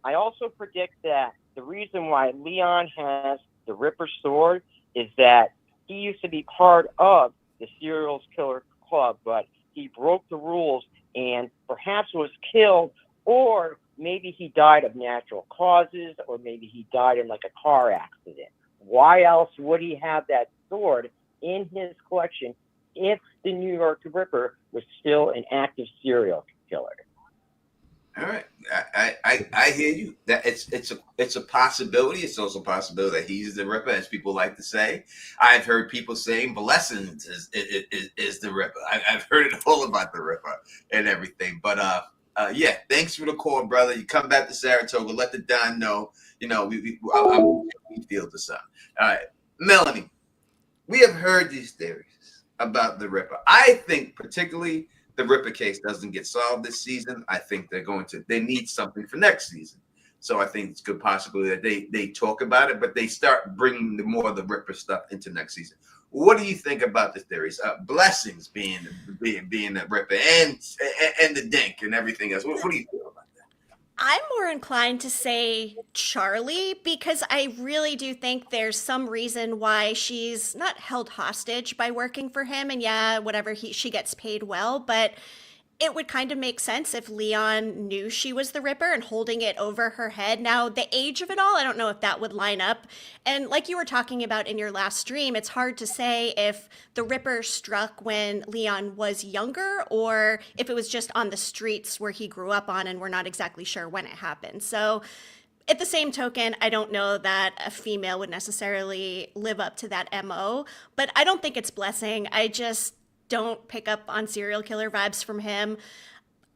I also predict that the reason why Leon has the Ripper sword is that he used to be part of the serial killer club, but he broke the rules and perhaps was killed, or maybe he died of natural causes, or maybe he died in like a car accident. Why else would he have that sword in his collection if the New York Ripper was still an active serial killer? All right, I hear you. That it's a possibility. It's also a possibility that he's the Ripper, as people like to say. I've heard people saying Blessings is the Ripper. I've heard it all about the Ripper and everything. But yeah, thanks for the call, brother. You come back to Saratoga, let the Don know. You know, we feel the sun. All right, Melanie, we have heard these theories about the Ripper. I think particularly the Ripper case doesn't get solved this season. I think they need something for next season. So I think it's a good possibility that they talk about it, but they start bringing more of the Ripper stuff into next season. What do you think about the theories? Blessings being the Ripper and the Dink and everything else. What do you feel about that? I'm more inclined to say Charlie, because I really do think there's some reason why she's not held hostage by working for him. And yeah, whatever, she gets paid well, but it would kind of make sense if Leon knew she was the Ripper and holding it over her head. Now, the age of it all, I don't know if that would line up. And like you were talking about in your last stream, it's hard to say if the Ripper struck when Leon was younger or if it was just on the streets where he grew up on, and we're not exactly sure when it happened. So at the same token, I don't know that a female would necessarily live up to that MO, but I don't think it's Blessing. I just don't pick up on serial killer vibes from him.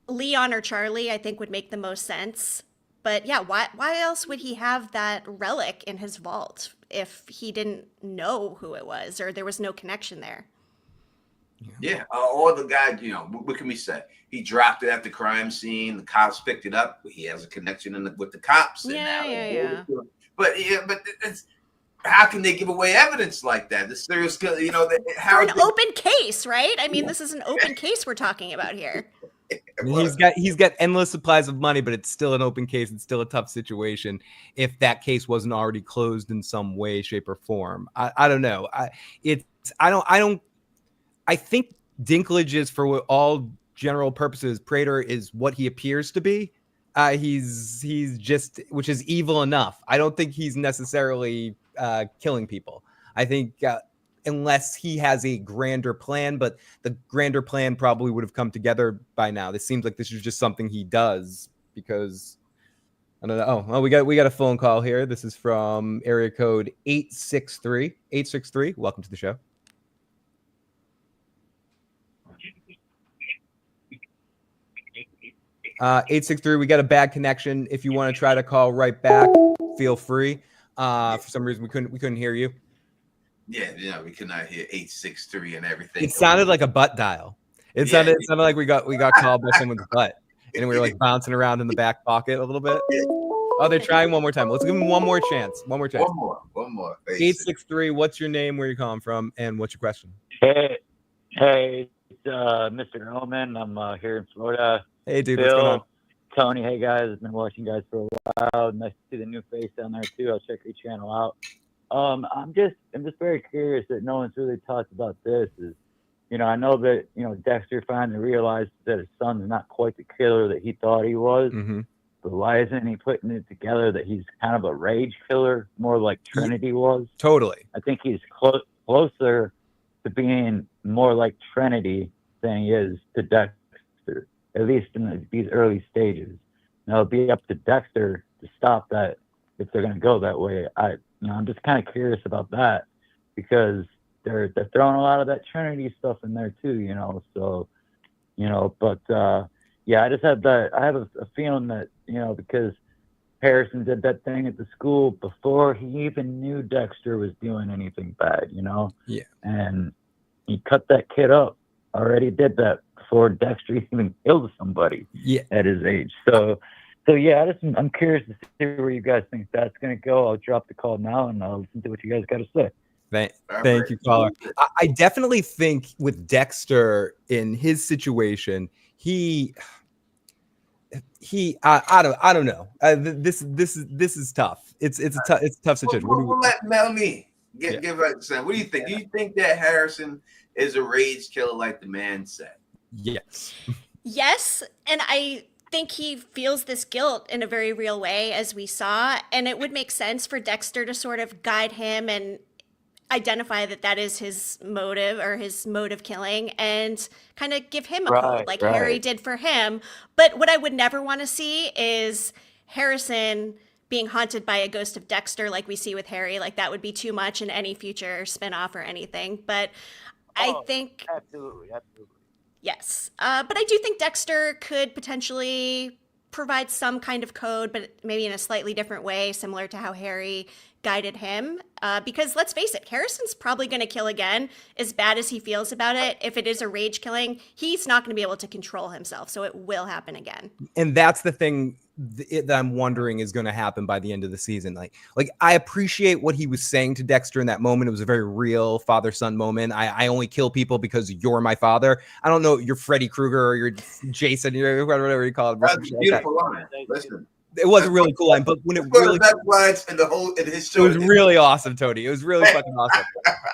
Leon or Charlie, I think, would make the most sense. But yeah, why else would he have that relic in his vault if he didn't know who it was or there was no connection there? Yeah, or the guy, you know, what can we say? He dropped it at the crime scene. The cops picked it up. He has a connection with the cops. Yeah. But it's, how can they give away evidence like that? The serial killer, you know, for an open case, right? I mean, this is an open case we're talking about here. I mean, he's got endless supplies of money, but it's still an open case. It's still a tough situation if that case wasn't already closed in some way, shape, or form. I don't know. I think Dinklage is, for all general purposes, Prater is what he appears to be. He's just, which is evil enough. I don't think he's necessarily killing people. I think unless he has a grander plan, but the grander plan probably would have come together by now. This seems like this is just something he does because I don't know. Oh, well, we got a phone call here. This is from area code 863. 863. Welcome to the show. Uh, 863. We got a bad connection. If you want to try to call right back, feel free. For some reason, we couldn't hear you. Yeah, we could not hear 863 and everything. It sounded like a butt dial. It sounded like we got called by someone's butt. and we were like bouncing around in the back pocket a little bit. Oh, they're trying one more time. Let's give them one more chance. One more chance. One more. 863. What's your name? Where you calling from? And what's your question? Hey, it's Mr. Oman. I'm here in Florida. Hey, dude. Bill, What's going on? Tony, hey guys, I've been watching you guys for a while. Nice to see the new face down there too. I'll check your channel out. I'm just very curious that no one's really talked about this. Is I know that Dexter finally realized that his son's not quite the killer that he thought he was. Mm-hmm. But why isn't he putting it together that he's kind of a rage killer, more like Trinity was? Totally. I think he's closer to being more like Trinity than he is to Dexter, at least in these early stages. Now it'll be up to Dexter to stop that if they're going to go that way. I'm just kind of curious about that because they're throwing a lot of that Trinity stuff in there too, So, but yeah, I just have that. I have a feeling that because Harrison did that thing at the school before he even knew Dexter was doing anything bad, Yeah. And he cut that kid up. Already did that before Dexter even killed somebody. Yeah. At his age. So yeah, I'm curious to see where you guys think that's gonna go. I'll drop the call now and I'll listen to what you guys got to say. Thank you, caller. I definitely think with Dexter in his situation, I don't know. This is tough. It's a tough situation. We'll let Melanie give us some. What do you think? Do you think that Harrison is a rage killer like the man said? Yes. Yes, and I think he feels this guilt in a very real way, as we saw, and it would make sense for Dexter to sort of guide him and identify that is his motive or his mode of killing and kind of give him a code like Harry did for him. But what I would never want to see is Harrison being haunted by a ghost of Dexter like we see with Harry. Like that would be too much in any future spinoff or anything. But I think absolutely. Yes. But I do think Dexter could potentially provide some kind of code, but maybe in a slightly different way, similar to how Harry guided him. Because let's face it, Harrison's probably going to kill again, as bad as he feels about it. If it is a rage killing, he's not going to be able to control himself. So it will happen again. And that's the thing that I'm wondering is going to happen by the end of the season. Like I appreciate what he was saying to Dexter in that moment. It was a very real father-son moment. I only kill people because you're my father. I don't know, you're Freddy Krueger or you're Jason, whatever you call it. That's a beautiful line. Listen. It was a really cool line, but when it really in his show, it was really awesome, Tony. It was really fucking awesome.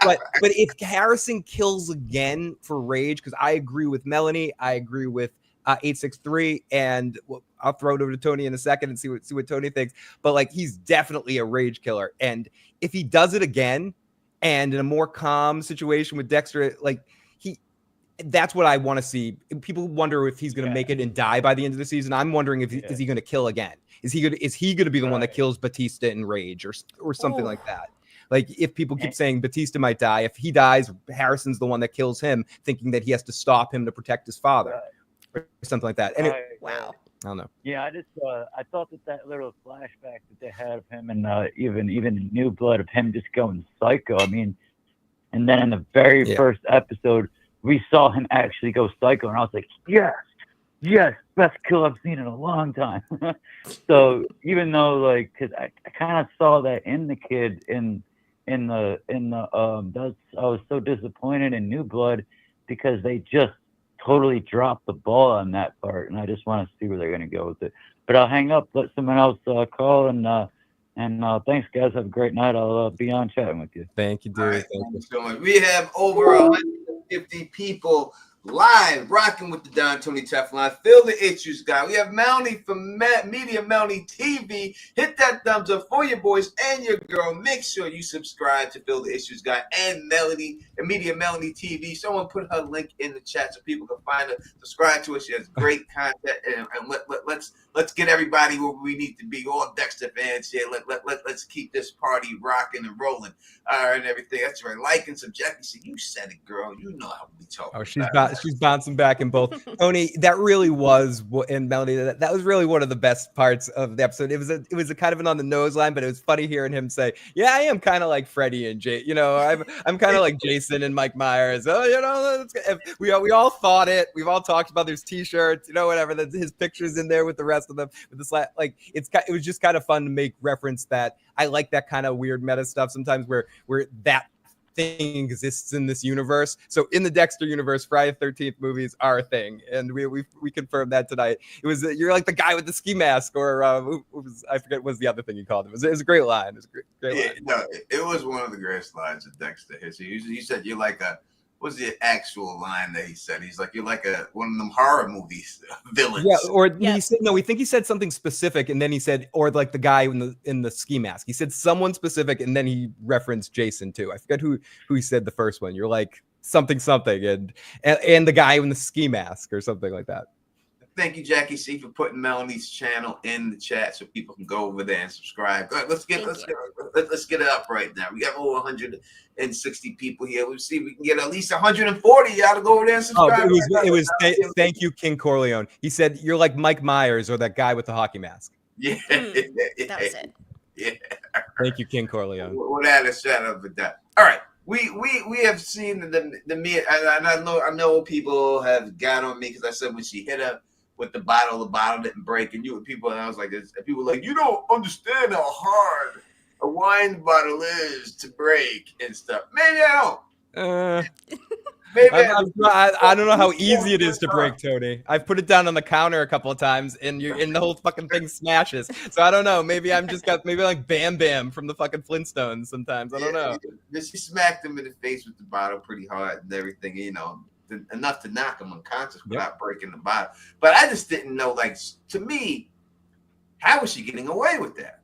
But if Harrison kills again for rage, because I agree with Melanie, I agree with 863, and I'll throw it over to Tony in a second and see what Tony thinks. But like, he's definitely a rage killer, and if he does it again, and in a more calm situation with Dexter, like that's what I want to see. People wonder if he's going to make it and die by the end of the season. I'm wondering if is he going to kill again? Is he going to be the one that kills Batista in rage or something like that? Like if people keep saying Batista might die, if he dies, Harrison's the one that kills him, thinking that he has to stop him to protect his father or something like that. And wow. I don't know. Yeah, I thought that little flashback that they had of him and even New Blood of him just going psycho. I mean, and then in the very first episode, we saw him actually go psycho, and I was like, yes, best kill I've seen in a long time. So even though, because I kind of saw that in the kid I was so disappointed in New Blood because they just totally dropped the ball on that part, and I just want to see where they're going to go with it. But I'll hang up, let someone else call, and thanks, guys. Have a great night. I'll be on chatting with you. Thank you, dude. Right, thank you so much. We have over 150 people live rocking with the Don Tony Teflon. Feel the issues, guy. We have Melanie from Media Melanie TV. Hit that thumbs up for your boys and your girl. Make sure you subscribe to Feel the Issues Guy and Melanie and Media Melanie TV. Someone put her link in the chat so people can find her. Subscribe to her. She has great content, and let's get everybody where we need to be, all Dexter fans here. Let's keep this party rocking and rolling, and everything. That's right. Like and subject. You said it, girl. You know how we talk. Oh, she's bouncing back in both. Tony, that really was, and Melody, that was really one of the best parts of the episode. It was a kind of an on the nose line, but it was funny hearing him say, "Yeah, I am kind of like Freddie and Jay. You know, I'm kind of like Jason and Mike Myers. Oh, you know, we all thought it. We've all talked about there's T-shirts, you know, whatever. His pictures in there with the rest of them with the like. It was just kind of fun to make reference that I like that kind of weird meta stuff sometimes where that thing exists in this universe. So in the Dexter universe, Friday the 13th movies are a thing, and we confirmed that tonight. It was you're like the guy with the ski mask, or I forget what was the other thing you called him. It was a great line. It was a great line. No, it was one of the greatest lines of Dexter history. He said you're like a. What's the actual line that he said? He's like, you're like one of them horror movies villains. Yeah, or he said no. We think he said something specific, and then he said, or like the guy in the ski mask. He said someone specific, and then he referenced Jason too. I forget who he said the first one. You're like something, and the guy in the ski mask or something like that. Thank you, Jackie C, for putting Melanie's channel in the chat so people can go over there and subscribe. All right, let's get it up right now. We got over 160 people here. We'll see if we can get at least 140 y'all to go over there and subscribe. It was thank you, King Corleone. He said you're like Mike Myers or that guy with the hockey mask. Yeah, that was it. Yeah. Thank you, King Corleone. Without a shadow of a doubt. All right. We have seen the me, and I know people have got on me because I said when she hit her with the bottle didn't break, and I was like, people were like, you don't understand how hard a wine bottle is to break and stuff. Maybe I don't. Maybe I don't know how easy it is to break, Tony. I've put it down on the counter a couple of times, and the whole fucking thing smashes. So I don't know. Maybe I'm like Bam Bam from the fucking Flintstones. Sometimes I don't know. She smacked him in the face with the bottle pretty hard and everything, you know. Enough to knock him unconscious without breaking the bottle. But I just didn't know, like, to me, how was she getting away with that?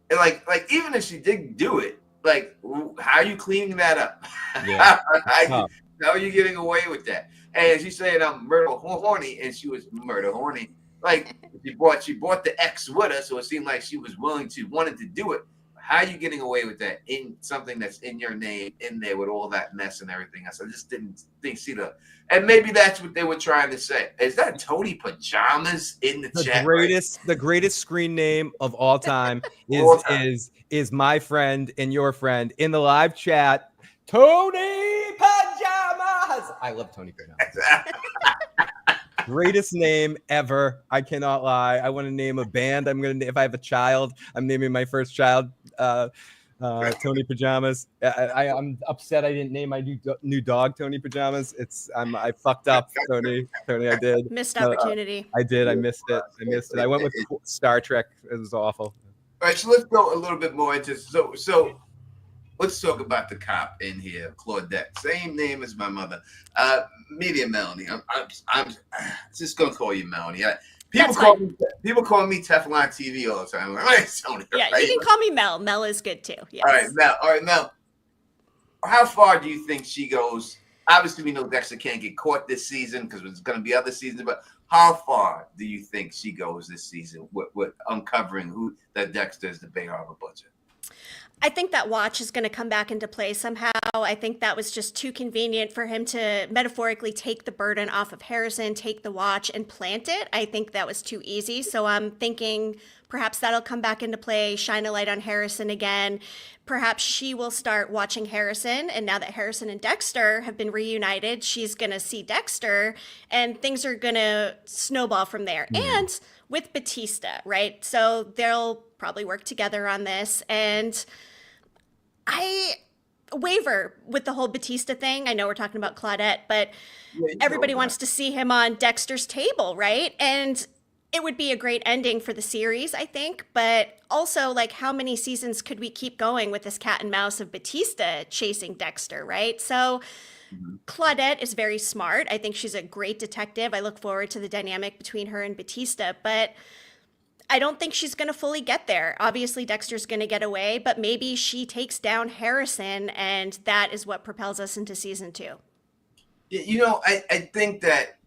And like even if she did do it, like, how are you cleaning that up? Yeah. How are you getting away with that? And she said I'm murder horny, and she was murder horny. Like she brought the ex with her, so it seemed like she was wanted to do it. How are you getting away with that in something that's in your name in there with all that mess and everything else? I just didn't see and maybe that's what they were trying to say. Is that Tony Pajamas in the chat? The greatest screen name of all time is my friend and your friend in the live chat, Tony Pajamas. I love Tony Pajamas. Greatest name ever. I cannot lie. I want to name a band. If I have a child, I'm naming my first child Tony Pajamas. I'm upset I didn't name my new dog Tony Pajamas. I fucked up, Tony. I did. Missed opportunity. I did. I missed it. I went with Star Trek. It was awful. All right, so let's go a little bit more into so. Let's talk about the cop in here, Claudette. Same name as my mother. Media Melanie. I'm just gonna call you Melanie. People call me Teflon TV all the time. Like, Tony, yeah, right? You can call me Mel. Mel is good too. Yes. All right, Mel. How far do you think she goes? Obviously, we know Dexter can't get caught this season because there's going to be other seasons. But how far do you think she goes this season with uncovering that Dexter is the Bay Harbor Butcher? I think that watch is going to come back into play somehow. I think that was just too convenient for him to metaphorically take the burden off of Harrison, take the watch and plant it. I think that was too easy. So I'm thinking perhaps that'll come back into play, shine a light on Harrison again. Perhaps she will start watching Harrison. And now that Harrison and Dexter have been reunited, she's going to see Dexter and things are going to snowball from there. And with Batista, right? So they'll probably work together on this. And I waver with the whole Batista thing. I know we're talking about Claudette, but everybody wants to see him on Dexter's table, right? And it would be a great ending for the series, I think. But also, like, how many seasons could we keep going with this cat and mouse of Batista chasing Dexter, right? So Claudette is very smart. I think she's a great detective. I look forward to the dynamic between her and Batista, but I don't think she's going to fully get there. Obviously, Dexter's going to get away, but maybe she takes down Harrison, and that is what propels us into season 2. You know, I think that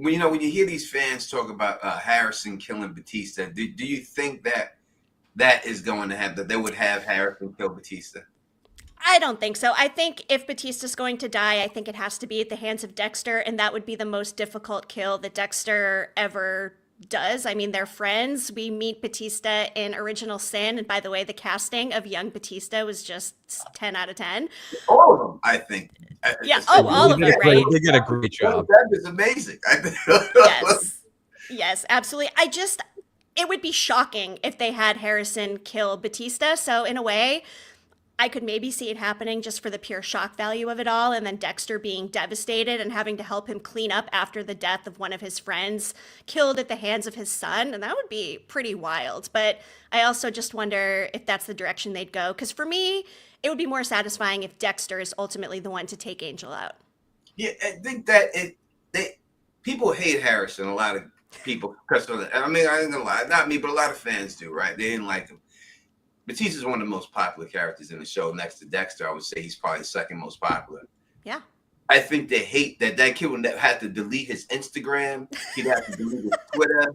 when you hear these fans talk about Harrison killing Batista, do you think that is going to happen? That they would have Harrison kill Batista? I don't think so. I think if Batista's going to die, I think it has to be at the hands of Dexter, and that would be the most difficult kill that Dexter ever does. I mean, they're friends. We meet Batista in Original Sin, and by the way, the casting of young Batista was just 10 out of 10. All of them, I think. Yeah. Oh, all of them, right? They did a great job. That is amazing. Yes. Yes, absolutely. It would be shocking if they had Harrison kill Batista. So in a way, I could maybe see it happening just for the pure shock value of it all, and then Dexter being devastated and having to help him clean up after the death of one of his friends killed at the hands of his son, and that would be pretty wild. But I also just wonder if that's the direction they'd go, because for me, it would be more satisfying if Dexter is ultimately the one to take Angel out. Yeah, I think that people hate Harrison. A lot of people, because I mean, I ain't gonna lie, not me, but a lot of fans do, right? They didn't like him. Batista's one of the most popular characters in the show. Next to Dexter, I would say he's probably the second most popular. Yeah. I think they hate that kid would have to delete his Instagram. He'd have to delete his Twitter.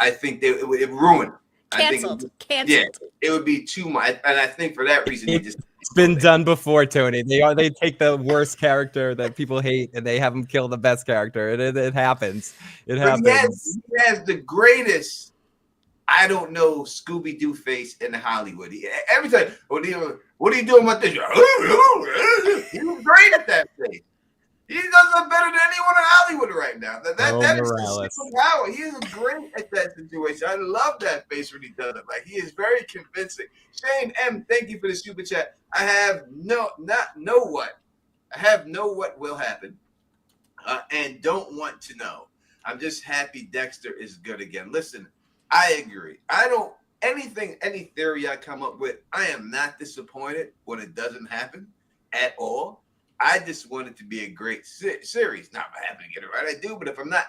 I think it ruined. Canceled. Yeah, it would be too much. And I think for that reason, It's been done before, Tony. They take the worst character that people hate and they have him kill the best character. It happens. It happens. He has the greatest, I don't know, Scooby-Doo face in Hollywood. Every time, what are you doing with this? He was great at that face. He does it better than anyone in Hollywood right now. That is the superpower. He is great at that situation. I love that face when he does it. Like, he is very convincing. Shane M, thank you for the super chat. I have no what will happen, and don't want to know. I'm just happy Dexter is good again. Listen, I agree. Any theory I come up with, I am not disappointed when it doesn't happen at all. I just want it to be a great series. Now, if I happen to get it right, I do. But if I'm not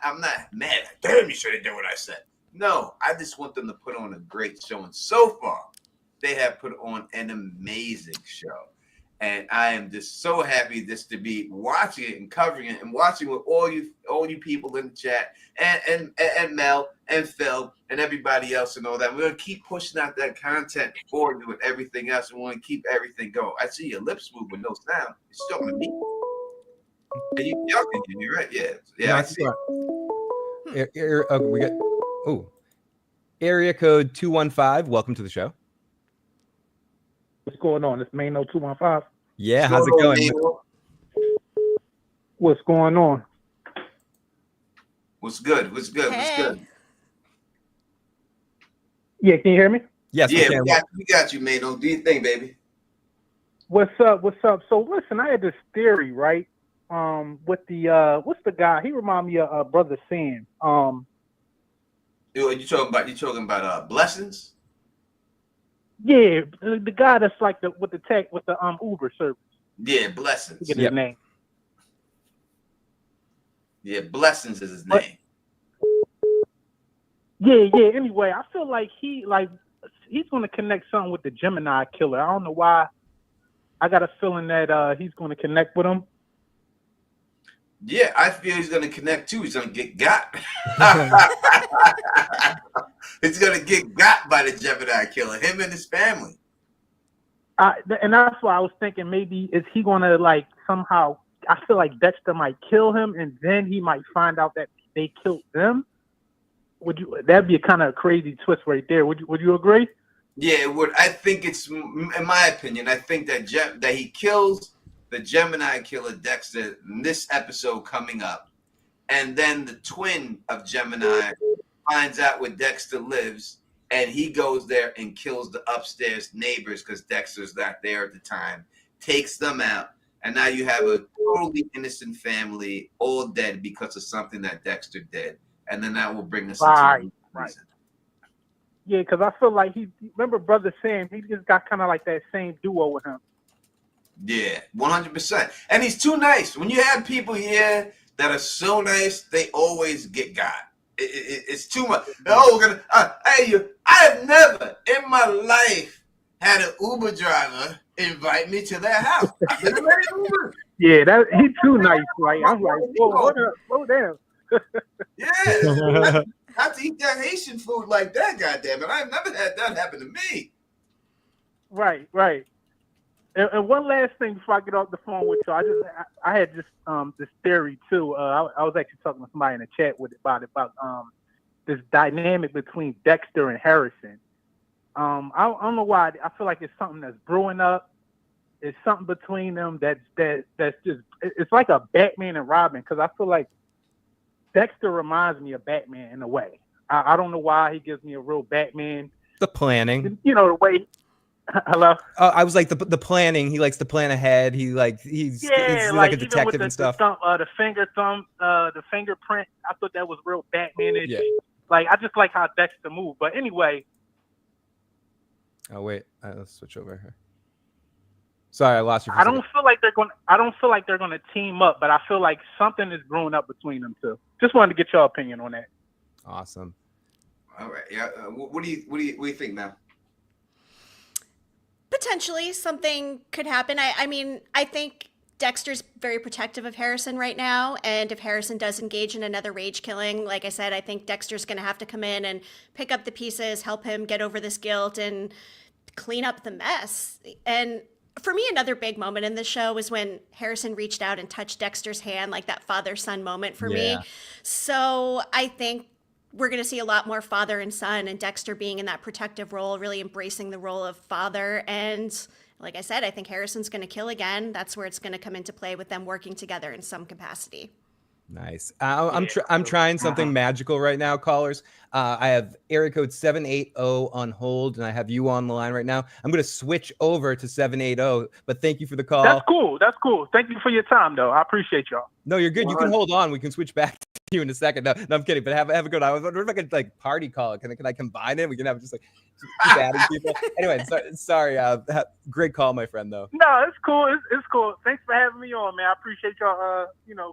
mad. Damn, you should have done what I said. No, I just want them to put on a great show. And so far, they have put on an amazing show. And I am just so happy just to be watching it and covering it and watching with all you people in the chat and Mel and Phil and everybody else and all that. We're going to keep pushing out that content for you and everything else. And we're going to keep everything going. I see your lips move with no sound. It's still going to be. Y'all can hear me, right? Yeah. Yeah, no, I see. We got, area code 215. Welcome to the show. What's going on? It's Mano 215. Yeah, how's it going? What's going on? What's good? What's good? Hey. What's good? Yeah, can you hear me? Yes, yeah, we got you, Mano. Do your thing, baby. What's up? What's up? So listen, I had this theory, right? With the what's the guy? He reminded me of Brother Sam. You talking about blessings? Yeah, the guy that's like with the Uber service. Yeah, blessings. Get his name. Yeah, blessings is his name. Yeah. Anyway, I feel like he's going to connect something with the Gemini killer. I don't know why. I got a feeling that he's going to connect with him. Yeah, I feel he's going to connect too. He's going to get got. He's going to get got by the Gemini killer, him and his family. And that's why I was thinking maybe is he going to like somehow, I feel like Dexter might kill him and then he might find out that they killed them. That'd be a kind of crazy twist right there. Would you agree? Yeah, it would. I think it's, in my opinion, I think that he kills the Gemini killer Dexter in this episode coming up. And then the twin of Gemini finds out where Dexter lives and he goes there and kills the upstairs neighbors because Dexter's not there at the time, takes them out. And now you have a totally innocent family all dead because of something that Dexter did. And then that will bring us into right. Yeah, because I feel like remember Brother Sam, he just got kind of like that same duo with him. Yeah, 100%. And he's too nice. When you have people here that are so nice, they always get got. It's too much. Oh, I have never in my life had an Uber driver invite me to their house. I've been in Uber. Yeah, he's too nice, right? I'm like, whoa, slow down. Yeah, not to eat that Haitian food like that. Goddamn it! I've never had that happen to me. Right. And one last thing before I get off the phone with you, I had just this theory too. I was actually talking to somebody in the chat about this dynamic between Dexter and Harrison. I don't know why. I feel like it's something that's brewing up. It's something between them that's just, it's like a Batman and Robin, because I feel like Dexter reminds me of Batman in a way. I don't know why he gives me a real Batman. The planning. You know, the way. Hello. I was like the planning. He likes to plan ahead. He's like a detective and stuff. The fingerprint. I thought that was real Batman-ish. Yeah. Like, I just like how Dexter moved. But anyway. Oh wait, let's switch over here. Sorry, I lost you. I don't feel like they're gonna team up, but I feel like something is growing up between them two. Just wanted to get your opinion on that. Awesome. All right. Yeah. What do you think now? Potentially something could happen. I mean, I think Dexter's very protective of Harrison right now, and if Harrison does engage in another rage killing, like I said, I think Dexter's going to have to come in and pick up the pieces, help him get over this guilt and clean up the mess. And for me, another big moment in the show was when Harrison reached out and touched Dexter's hand, like that father-son moment for me. So I think we're going to see a lot more father and son, and Dexter being in that protective role, really embracing the role of father. And like I said, I think Harrison's going to kill again. That's where it's going to come into play with them working together in some capacity. Nice. I'm trying something magical right now, callers. I have area code 780 on hold, and I have you on the line right now. I'm going to switch over to 780, but thank you for the call. That's cool. Thank you for your time, though. I appreciate y'all. No, you're good. You can hold on. We can switch back to you in a second. No, I'm kidding, but have a good one. I was wondering if I could like party call it. Can I combine it? We can have just like keep adding people. Anyway, sorry. Great call, my friend, though. No, it's cool. It's cool. Thanks for having me on, man. I appreciate y'all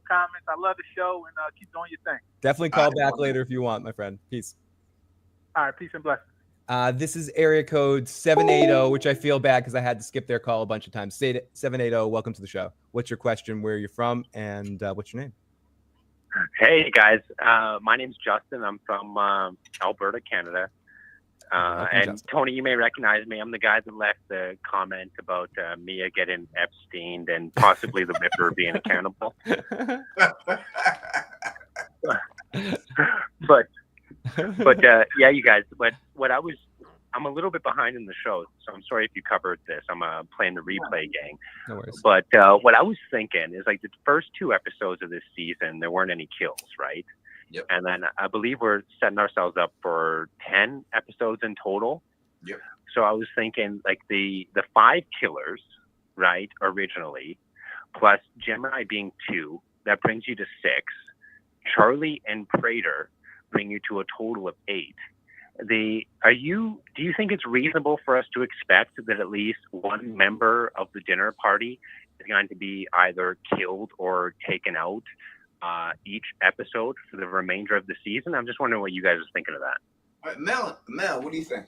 comments. I love the show, and keep doing your thing. Definitely call back later if you want, my friend. Peace. All right, peace and blessings. This is area code 780, which I feel bad because I had to skip their call a bunch of times. 780, welcome to the show. What's your question, where you're from, and what's your name? Hey, guys. My name's Justin. I'm from Alberta, Canada. And Justin. Tony, you may recognize me. I'm the guy that left the comment about Mia getting Epsteined and possibly the Ripper being accountable. But yeah, you guys. But I'm a little bit behind in the show, so I'm sorry if you covered this. I'm playing the replay gang. No worries. But what I was thinking is like the first 2 episodes of this season, there weren't any kills, right? Yep. And then I believe we're setting ourselves up for 10 episodes in total. Yep. So I was thinking like the 5 killers, right, originally, plus Gemini being 2, that brings you to 6. Charlie and Prater bring you to a total of 8. Do you think it's reasonable for us to expect that at least one member of the dinner party is going to be either killed or taken out each episode for the remainder of the season? I'm just wondering what you guys are thinking of that. All right, Mel, what do you think?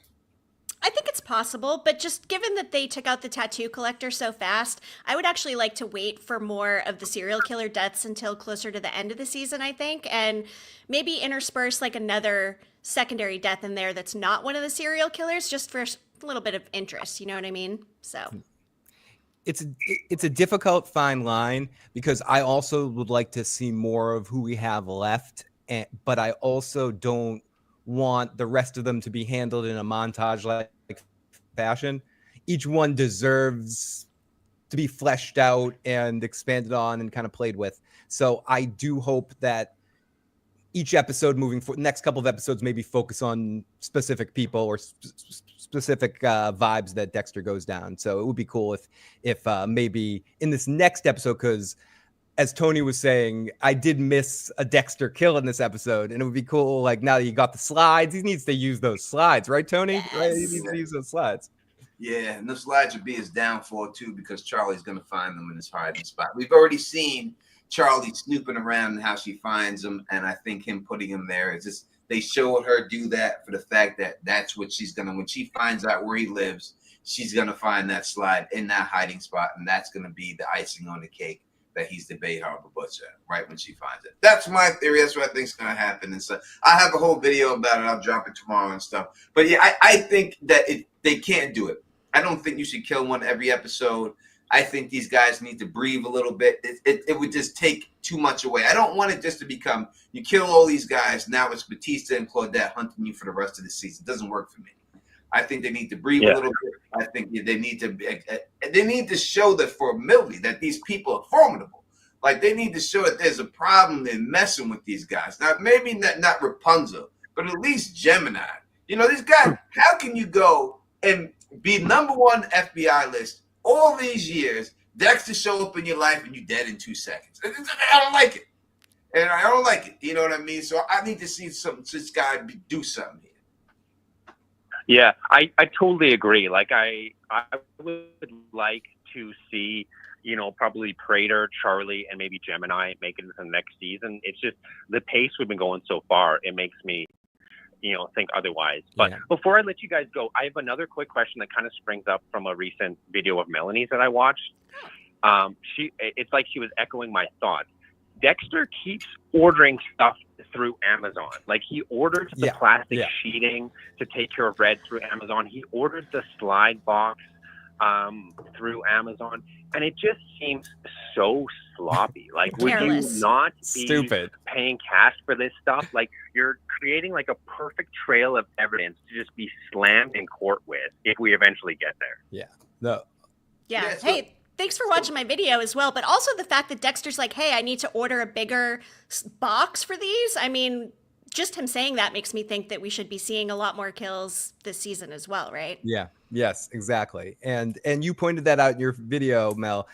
I think it's possible, but just given that they took out the tattoo collector so fast, I would actually like to wait for more of the serial killer deaths until closer to the end of the season, I think, and maybe intersperse like another secondary death in there that's not one of the serial killers, just for a little bit of interest, you know what I mean? So it's a difficult fine line because I also would like to see more of who we have left, but I also don't want the rest of them to be handled in a montage like fashion. Each one deserves to be fleshed out and expanded on and kind of played with. So I do hope that each episode moving forward, next couple of episodes, maybe focus on specific people or specific vibes that Dexter goes down. So it would be cool if maybe in this next episode, because as Tony was saying, I did miss a Dexter kill in this episode, and it would be cool. Like now that you got the slides, he needs to use those slides, right, Tony? Yes. Right? He needs to use those slides. Yeah, and the slides would be his downfall too, because Charlie's going to find them in his hiding spot. We've already seen Charlie snooping around and how she finds him, and I think him putting him there is just they showed her do that for the fact that that's what she's gonna. When she finds out where he lives, she's gonna find that slide in that hiding spot, and that's gonna be the icing on the cake that he's the Bay Harbor Butcher right when she finds it. That's my theory. That's what I think is going to happen. And so I have a whole video about it. I'll drop it tomorrow and stuff. But yeah, I think that they can't do it. I don't think you should kill one every episode. I think these guys need to breathe a little bit. It would just take too much away. I don't want it just to become, you kill all these guys, now it's Batista and Claudette hunting you for the rest of the season. It doesn't work for me. I think they need to breathe a little bit. I think they need to show the formidability that these people are formidable. Like, they need to show that there's a problem in messing with these guys. Now, maybe not Rapunzel, but at least Gemini. You know, this guy, how can you go and be #1 FBI list all these years, Dexter show up in your life and you dead in 2 seconds? I don't like it. And I don't like it. You know what I mean? So I need to see this guy do something here. Yeah, I totally agree. Like, I would like to see, you know, probably Prater, Charlie, and maybe Gemini make it into the next season. It's just the pace we've been going so far. It makes me, you know, think otherwise. But before I let you guys go, I have another quick question that kind of springs up from a recent video of Melanie's that I watched. It's like she was echoing my thoughts. Dexter keeps ordering stuff through Amazon. Like, he ordered the plastic sheeting to take care of Red through Amazon. He ordered the slide box through Amazon, and it just seems so sloppy. Like, would you not be paying cash for this stuff? Like, you're creating like a perfect trail of evidence to just be slammed in court with if we eventually get there. Yeah. Hey, thanks for watching my video as well. But also the fact that Dexter's like, hey, I need to order a bigger box for these. I mean, just him saying that makes me think that we should be seeing a lot more kills this season as well, right? Yeah. Yes, exactly. And you pointed that out in your video, Mel.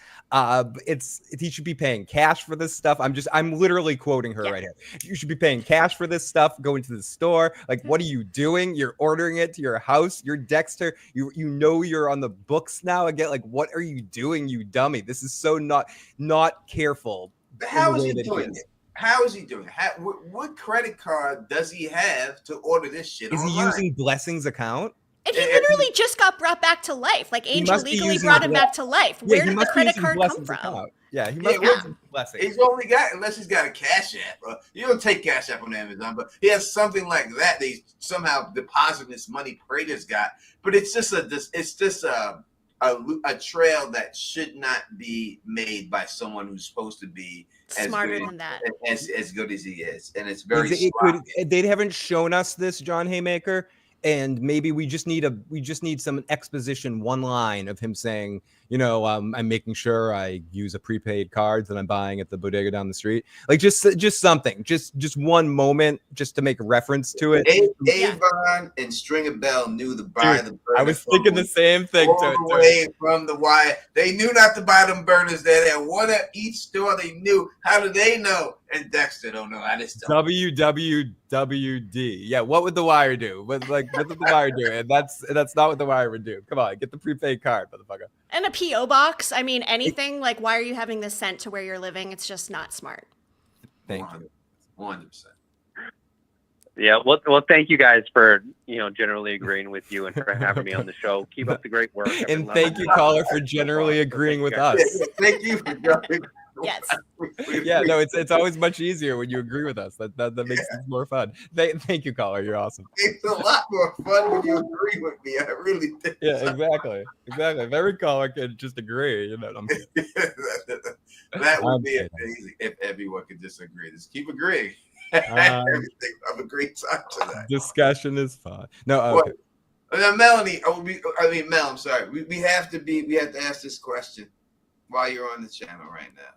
He should be paying cash for this stuff. I'm literally quoting her right here. You should be paying cash for this stuff, going to the store. Like, what are you doing? You're ordering it to your house. You're Dexter. You know you're on the books now again. Like, what are you doing, you dummy? This is so not careful. How is he doing it? How is he doing it? What credit card does he have to order this shit? Is he using Blessing's account? And he literally just got brought back to life. Like, Angel legally brought him back to life. Where did the credit card come from? Yeah, he must be Blessing. He's only got, unless he's got a Cash App, bro. You don't take Cash App on Amazon, but he has something like that. They somehow deposit this money Prater's got. But it's just a trail that should not be made by someone who's supposed to be smarter than that, as good as he is, and it's very. They haven't shown us this, John Haymaker. And maybe we just need some exposition, one line of him saying, you know, I'm making sure I use a prepaid card that I'm buying at the bodega down the street. Like, just something, just one moment, just to make a reference to it. Avon and Stringer Bell knew to buy the burners. I was thinking the same thing. Away from the wire, they knew not to buy them burners. They had one at each store. They knew. How do they know? And Dexter don't know. I just don't. WWWD. Yeah, what would the wire do? What did the wire do? And that's not what the wire would do. Come on, get the prepaid card, motherfucker. And a P.O. box. I mean, anything. Like, why are you having this sent to where you're living? It's just not smart. Thank you. 100%. Yeah, well, thank you guys for, you know, generally agreeing with you and for having me on the show. Keep up the great work. And thank you, caller, for generally agreeing with us. Thank you for joining. Yes. Yeah, no, it's always much easier when you agree with us. That makes it more fun. Thank you, caller. You're awesome. It's a lot more fun when you agree with me. I really think. Yeah, exactly. If every caller could just agree, you know. That would be amazing if everyone could just agree. Just keep agreeing. Everything. Have a great time tonight. Discussion is fun. No, okay. Now, Melanie, Mel, I'm sorry. We have to ask this question while you're on the channel right now.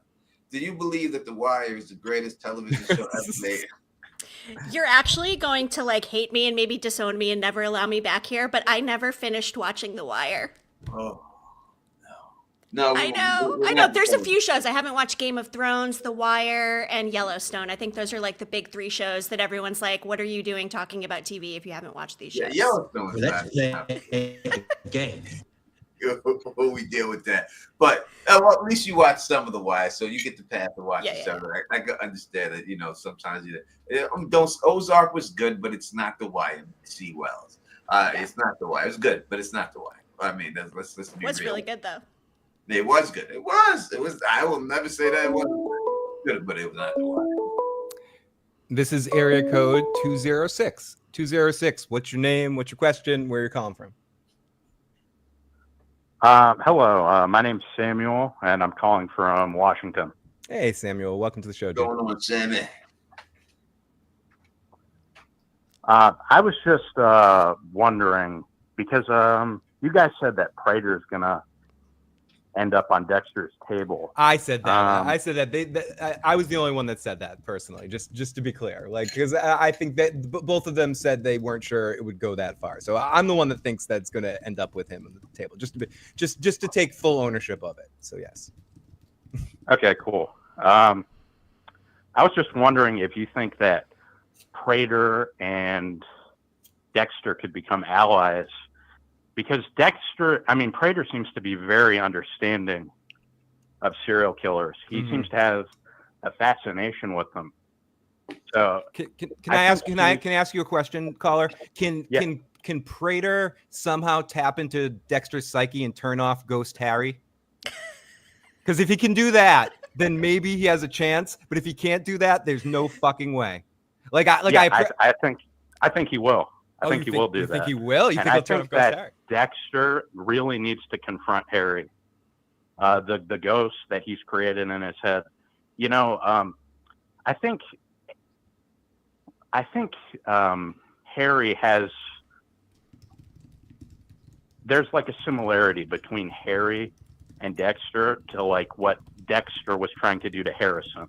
Do you believe that The Wire is the greatest television show ever made? You're actually going to like hate me and maybe disown me and never allow me back here, but I never finished watching The Wire. Oh, no. I know. There's a few shows. I haven't watched Game of Thrones, The Wire, and Yellowstone. I think those are like the big 3 shows that everyone's like, what are you doing talking about TV if you haven't watched these shows? Yeah, Yellowstone is not a game. We deal with that, but well, at least you watch some of The Wire, so you get the path to watch some of it. I can understand that, you know, sometimes Ozark was good, but it's not The Wire. C. Wells, it's not The Wire. It's good, but it's not The Wire. I mean, let's be real. What's really good though? It was good. It was. I will never say that it wasn't good, but it was not the one. This is area code 206. 206. What's your name? What's your question? Where you're calling from? Hello. My name's Samuel, and I'm calling from Washington. Hey, Samuel. Welcome to the show, What's dude. going on, Sammy? I was just wondering, because you guys said that Prater's gonna end up on Dexter's table. I said that. I said that. I was the only one that said that personally. Just to be clear, like, because I think that both of them said they weren't sure it would go that far. So I'm the one that thinks that's going to end up with him on the table. Just to take full ownership of it. So yes. Okay, cool. I was just wondering if you think that Prater and Dexter could become allies, because Prater seems to be very understanding of serial killers. He seems to have a fascination with them. So can I ask you a question, caller? Can Prater somehow tap into Dexter's psyche and turn off Ghost Harry? Because if he can do that, then maybe he has a chance. But if he can't do that, there's no fucking way. I think he will. I think he will do that. You think he will? You think he'll turn off Ghost Harry? Dexter really needs to confront Harry, the ghost that he's created in his head. You know, I think Harry has. There's like a similarity between Harry and Dexter to like what Dexter was trying to do to Harrison,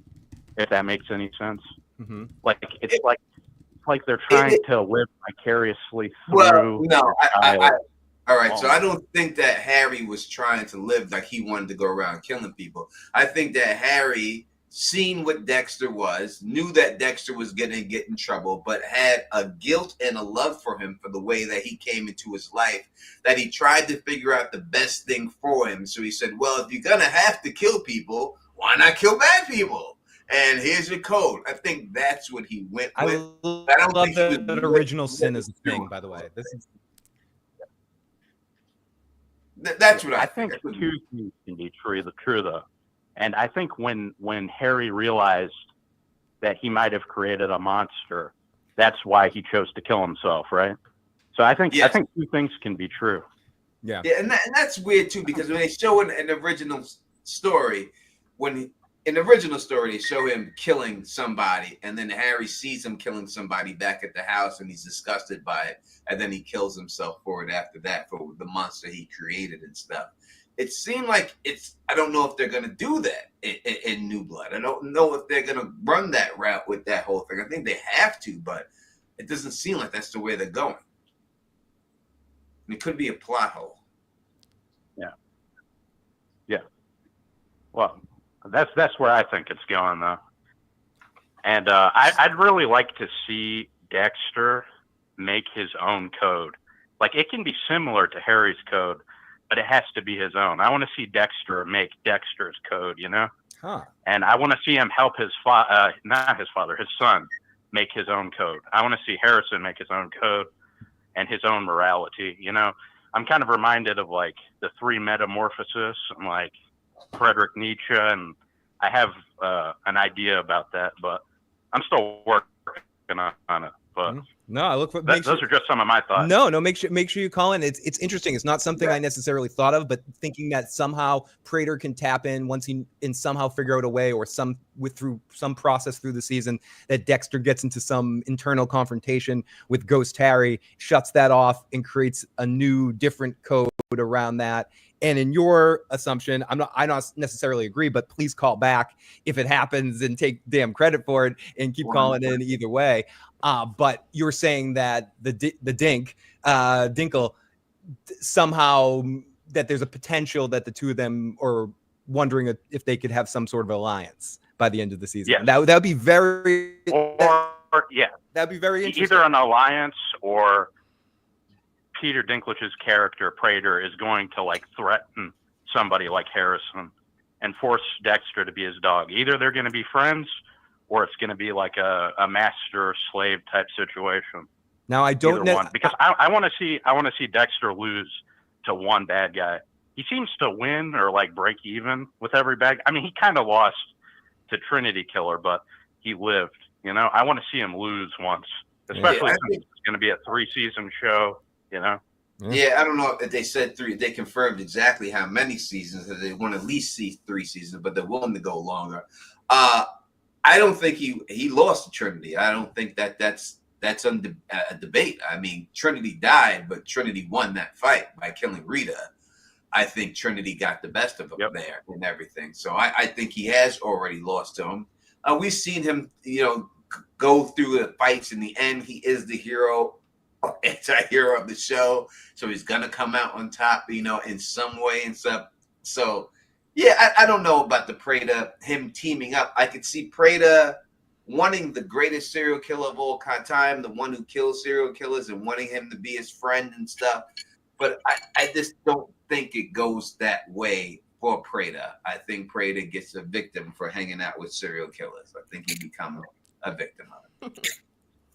if that makes any sense. Mm-hmm. It's like they're trying to live vicariously through. Well, no, all right. So I don't think that Harry was trying to live like he wanted to go around killing people. I think that Harry seen what Dexter was, knew that Dexter was going to get in trouble, but had a guilt and a love for him for the way that he came into his life, that he tried to figure out the best thing for him. So he said, well, if you're going to have to kill people, why not kill bad people? And here's your code. I think that's what he went with. I don't love that original sin as a thing, by the way. That's what I think. Two things can be true though. And I think when Harry realized that he might have created a monster, that's why he chose to kill himself, right? So I think two things can be true. Yeah, and that's weird too, because when they show in the original story, they show him killing somebody, and then Harry sees him killing somebody back at the house, and he's disgusted by it, and then he kills himself for it after that, for the monster he created and stuff. It seemed like I don't know if they're going to do that in New Blood. I don't know if they're going to run that route with that whole thing. I think they have to, but it doesn't seem like that's the way they're going. It could be a plot hole. Yeah. Well, that's where I think it's going, though. And I'd really like to see Dexter make his own code. Like, it can be similar to Harry's code, but it has to be his own. I want to see Dexter make Dexter's code, you know? Huh. And I want to see him help his son make his own code. I want to see Harrison make his own code and his own morality, you know? I'm kind of reminded of, like, the three metamorphoses and, like, Friedrich Nietzsche, and I have an idea about that, but I'm still working on it. But no, I look for those are just some of my thoughts. No, make sure you call in. It's interesting. It's not something I necessarily thought of, but thinking that somehow Prater can tap in once he somehow figure out a way, or through some process through the season, that Dexter gets into some internal confrontation with Ghost Harry, shuts that off, and creates a new, different code around that. And in your assumption, I don't necessarily agree, but please call back if it happens and take damn credit for it, and keep calling in either way. But you're saying that the Dinkle, somehow that there's a potential that the two of them are wondering if they could have some sort of alliance by the end of the season. Yeah. That would be very that'd be very interesting. Either an alliance, or Peter Dinklage's character Prater is going to like threaten somebody like Harrison and force Dexter to be his dog. Either they're going to be friends, or it's going to be like a master slave type situation. Now I don't because I want to see Dexter lose to one bad guy. he seems to win or like break even with every bag. I mean, he kind of lost to Trinity Killer, but he lived. You know, I want to see him lose once, especially since it's going to be a 3-season show. You know. Yeah, I don't know if they said 3. They confirmed exactly how many seasons. That they want to at least see 3 seasons, but they're willing to go longer. I don't think he lost to Trinity. I don't think that's under a debate. I mean, Trinity died, but Trinity won that fight by killing Rita. I think Trinity got the best of him there and everything. So I think he has already lost to him. We've seen him, go through the fights. In the end, he is the hero, anti-hero of the show. So he's gonna come out on top, in some way and stuff. So yeah, I don't know about the Prada, him teaming up. I could see Prada wanting the greatest serial killer of all time, the one who kills serial killers, and wanting him to be his friend and stuff. But I just don't think it goes that way for Prada. I think Prada gets a victim for hanging out with serial killers. I think he becomes a victim of it.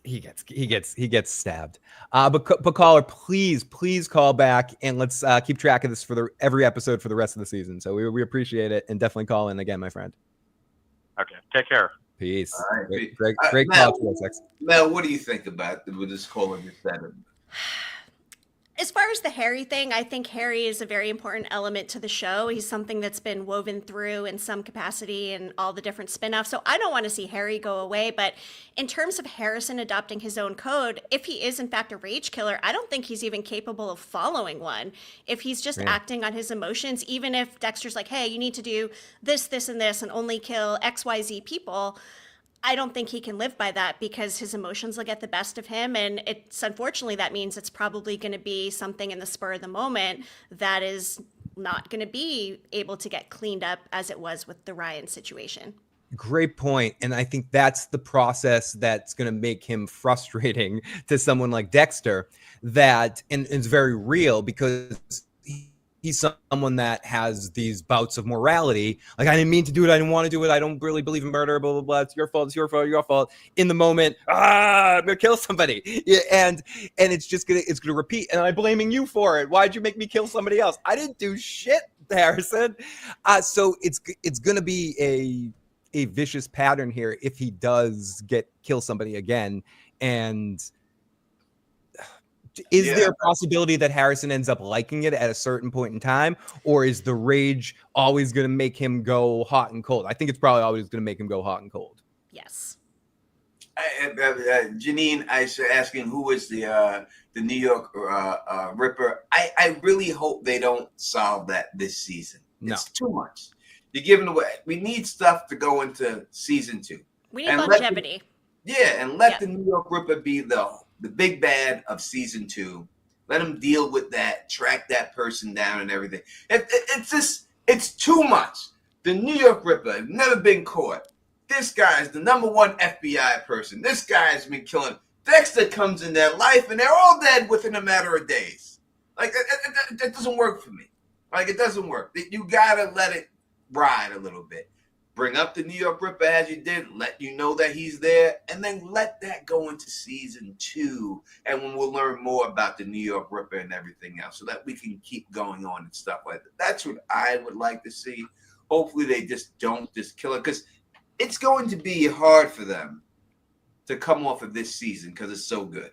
He gets stabbed. But caller, please call back and let's keep track of this for every episode for the rest of the season. So we appreciate it, and definitely call in again, my friend. Okay, take care. Peace. All right, Great Mel, call. Mel, what do you think about with this caller just said? As far as the Harry thing, I think Harry is a very important element to the show. He's something that's been woven through in some capacity and all the different spin-offs. So I don't want to see Harry go away. But in terms of Harrison adopting his own code, if he is in fact a rage killer, I don't think he's even capable of following one. If he's just acting on his emotions, even if Dexter's like, hey, you need to do this, this, and this, and only kill XYZ people, I don't think he can live by that because his emotions will get the best of him. And unfortunately, that means it's probably going to be something in the spur of the moment that is not going to be able to get cleaned up as it was with the Ryan situation. Great point. And I think that's the process that's going to make him frustrating to someone like Dexter, and it's very real because he's someone that has these bouts of morality. Like, I didn't mean to do it. I didn't want to do it. I don't really believe in murder, blah, blah, blah. It's your fault. It's your fault. Your fault. In the moment, I'm going to kill somebody. Yeah, and it's going to repeat. And I'm blaming you for it. Why'd you make me kill somebody else? I didn't do shit, Harrison. So it's going to be a vicious pattern here if he does kill somebody again. And is there a possibility that Harrison ends up liking it at a certain point in time, or is the rage always going to make him go hot and cold? I think it's probably always going to make him go hot and cold. Yes. Janine, I was asking who is the New York Ripper. I really hope they don't solve that this season. It's too much. You're giving away. We need stuff to go into season 2. We need longevity. Let the New York Ripper be the big bad of season 2. Let him deal with that, track that person down and everything. It's too much. The New York Ripper has never been caught. This guy is the #1 FBI person. This guy has been killing. Dexter comes in their life and they're all dead within a matter of days. Like, that doesn't work for me. Like, it doesn't work. You gotta let it ride a little bit. Bring up the New York Ripper as you did, let you know that he's there, and then let that go into season 2. And when we'll learn more about the New York Ripper and everything else, so that we can keep going on and stuff like that. That's what I would like to see. Hopefully they just don't kill it, because it's going to be hard for them to come off of this season because it's so good.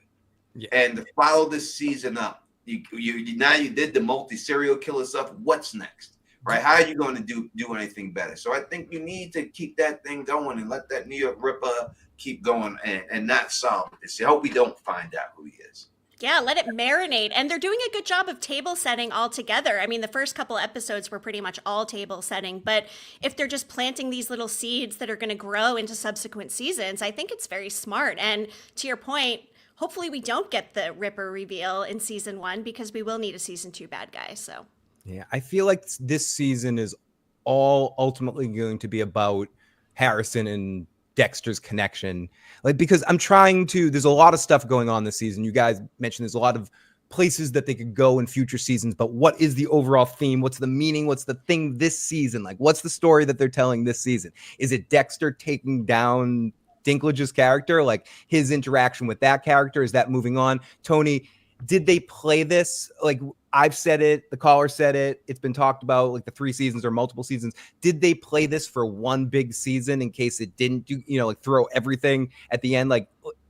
Yeah. And to follow this season up, you did the multi-serial killer stuff. What's next? Right? How are you going to do anything better? So I think you need to keep that thing going and let that New York Ripper keep going and not solve this. I hope we don't find out who he is. Yeah, let it marinate. And they're doing a good job of table setting altogether. I mean, the first couple episodes were pretty much all table setting. But if they're just planting these little seeds that are going to grow into subsequent seasons, I think it's very smart. And to your point, hopefully we don't get the Ripper reveal in season 1 because we will need a season 2 bad guy. So. Yeah, I feel like this season is all ultimately going to be about Harrison and Dexter's connection. Like, because there's a lot of stuff going on this season. You guys mentioned there's a lot of places that they could go in future seasons, but what is the overall theme? What's the meaning? What's the thing this season? Like, what's the story that they're telling this season? Is it Dexter taking down Dinklage's character? Like, his interaction with that character? Is that moving on? Tony, did they play this? Like, I've said it, the caller said it, it's been talked about, like the 3 seasons or multiple seasons. Did they play this for one big season in case it didn't do, like throw everything at the end? Like,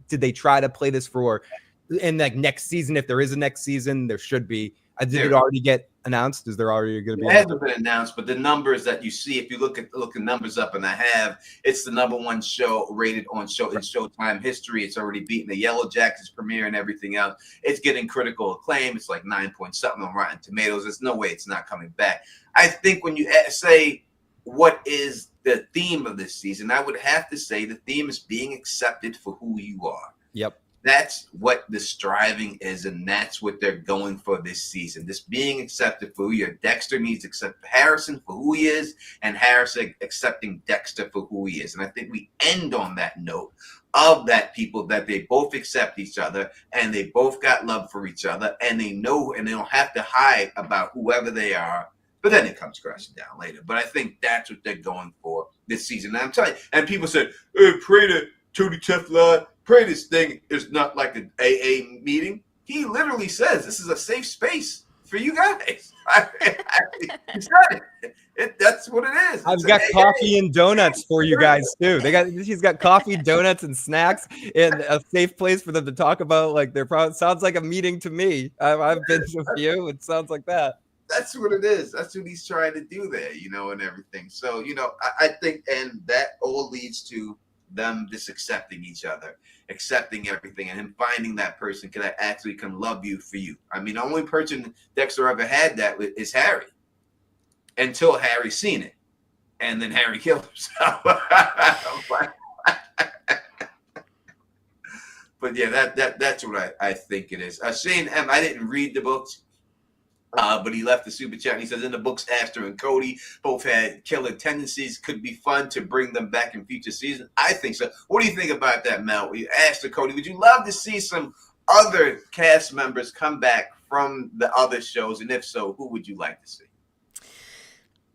did they try to play this for, and like next season, if there is a next season, there should be. Did it already get announced? Is there already going to be? It hasn't been announced, but the numbers that you see, if you look the numbers up, and it's the #1 show rated on Showtime history. It's already beaten the Yellow Jackets premiere and everything else. It's getting critical acclaim. It's like 9 point something on Rotten Tomatoes. There's no way it's not coming back. I think when you say what is the theme of this season, I would have to say the theme is being accepted for who you are. Yep. That's what the striving is, and that's what they're going for this season. This being accepted for who you are. Dexter needs to accept Harrison for who he is, and Harrison accepting Dexter for who he is. And I think we end on that note of that people that they both accept each other, and they both got love for each other, and they know, and they don't have to hide about whoever they are. But then it comes crashing down later. But I think that's what they're going for this season. And I'm telling you, and people said, pray to Tony Teflon. Pray this thing is not like an AA meeting. He literally says this is a safe space for you guys. He said it. That's what it is. I've got coffee and donuts for you guys too. She's got coffee, donuts, and snacks, and a safe place for them to talk about like their problems. Sounds like a meeting to me. I've been to a few. It sounds like that. That's what it is. That's what he's trying to do there, and everything. So, I think, and that all leads to them just accepting each other, accepting everything, and him finding that person that actually can love you for you. I mean, the only person Dexter ever had that with is Harry, until Harry seen it, and then Harry killed himself. But yeah, that's what I think it is. Shane M, I didn't read the books. But he left the super chat and he says, in the books, Aster and Cody both had killer tendencies. Could be fun to bring them back in future seasons. I think so. What do you think about that, Mel? Aster, Cody, would you love to see some other cast members come back from the other shows? And if so, who would you like to see?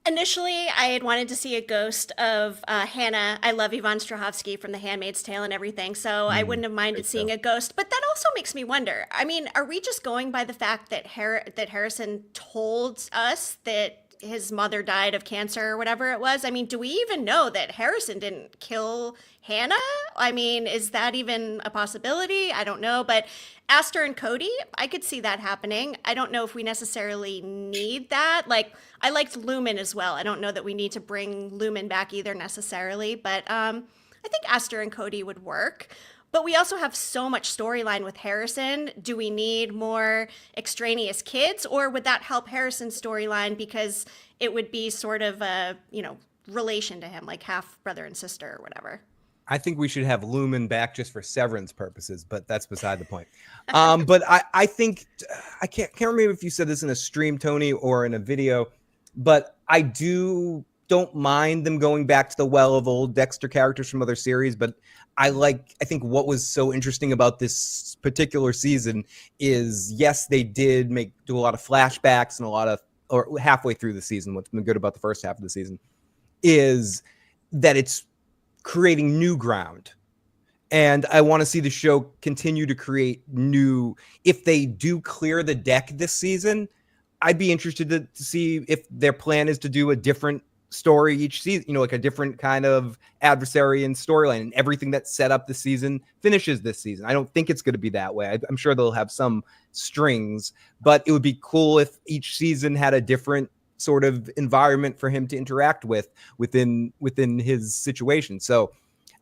Initially, I had wanted to see a ghost of Hannah. I love Yvonne Strahovski from The Handmaid's Tale and everything, so I wouldn't have minded seeing a ghost. But that also makes me wonder. I mean, are we just going by the fact that Harrison told us that his mother died of cancer or whatever it was? I mean, do we even know that Harrison didn't kill Hannah? I mean, is that even a possibility? I don't know. But Aster and Cody, I could see that happening. I don't know if we necessarily need that. Like, I liked Lumen as well. I don't know that we need to bring Lumen back either necessarily. But I think Aster and Cody would work. But we also have so much storyline with Harrison. Do we need more extraneous kids, or would that help Harrison's storyline because it would be sort of a, relation to him, like half brother and sister or whatever? I think we should have Lumen back just for Severance purposes, but that's beside the point. But I think, I can't remember if you said this in a stream, Tony, or in a video, but I don't mind them going back to the well of old Dexter characters from other series, but I think what was so interesting about this particular season is, yes, they did do a lot of flashbacks and or halfway through the season. What's been good about the first half of the season is that it's creating new ground. And I want to see the show continue to create if they do clear the deck this season, I'd be interested to see if their plan is to do a different story each season, like a different kind of adversary and storyline, and everything that's set up this season finishes this season. I don't think it's going to be that way. I'm sure they'll have some strings, but it would be cool if each season had a different sort of environment for him to interact within his situation. So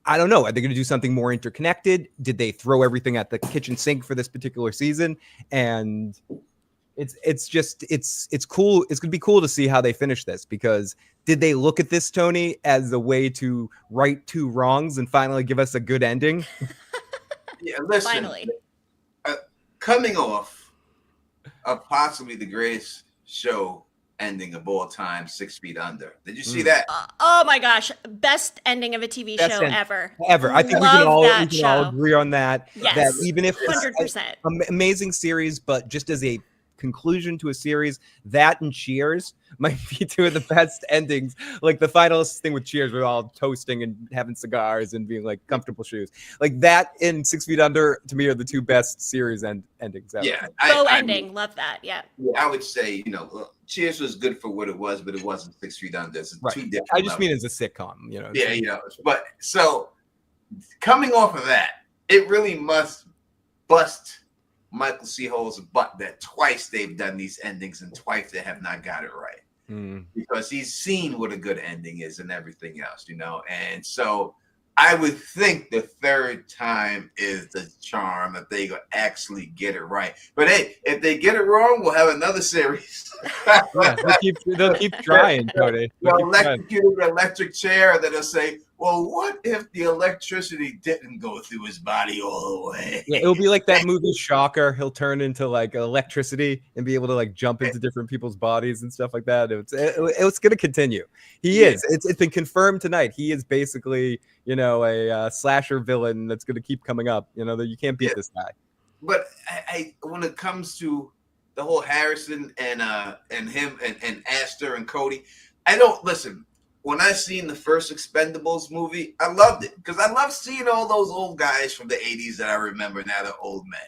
I don't know. Are they going to do something more interconnected? Did they throw everything at the kitchen sink for this particular season? And it's cool. It's going to be cool to see how they finish this, because did they look at this, Tony, as a way to right two wrongs and finally give us a good ending? Yeah, listen. Finally. Coming off of possibly the greatest show ending of all time, 6 Feet Under. Did you see that? Oh my gosh, best ending of a TV show ever. Ever. I think we can all agree on that. Yes, that even if 100%. Amazing series, but just as a conclusion to a series. That and Cheers might be two of the best endings. Like the final thing with Cheers, we're all toasting and having cigars and being like comfortable shoes. Like that and 6 Feet Under to me are the two best series endings ever. Yeah, ending. Love that. Yeah. I would say, Cheers was good for what it was, but it wasn't 6 Feet Under. It's Right. two different I just levels. mean as a sitcom, Yeah, but so coming off of that, it really must bust Michael C. Hall's butt that twice they've done these endings and twice they have not got it right. Because he's seen what a good ending is and everything else, and so I would think the third time is the charm that they actually get it right. But hey, if they get it wrong, we'll have another series. They'll keep trying, Tony. They'll electrocute an electric chair, and then they'll say, well, what if the electricity didn't go through his body all the way? Yeah, it'll be like that movie Shocker. He'll turn into like electricity and be able to like jump into different people's bodies and stuff like that. It's going to continue. He is. It's been confirmed tonight. He is basically, a slasher villain that's going to keep coming up. That you can't beat this guy. But I when it comes to the whole Harrison and him and Astor and Cody, I don't listen. When I seen the first Expendables movie, I loved it because I love seeing all those old guys from the 80s that I remember now they're old men.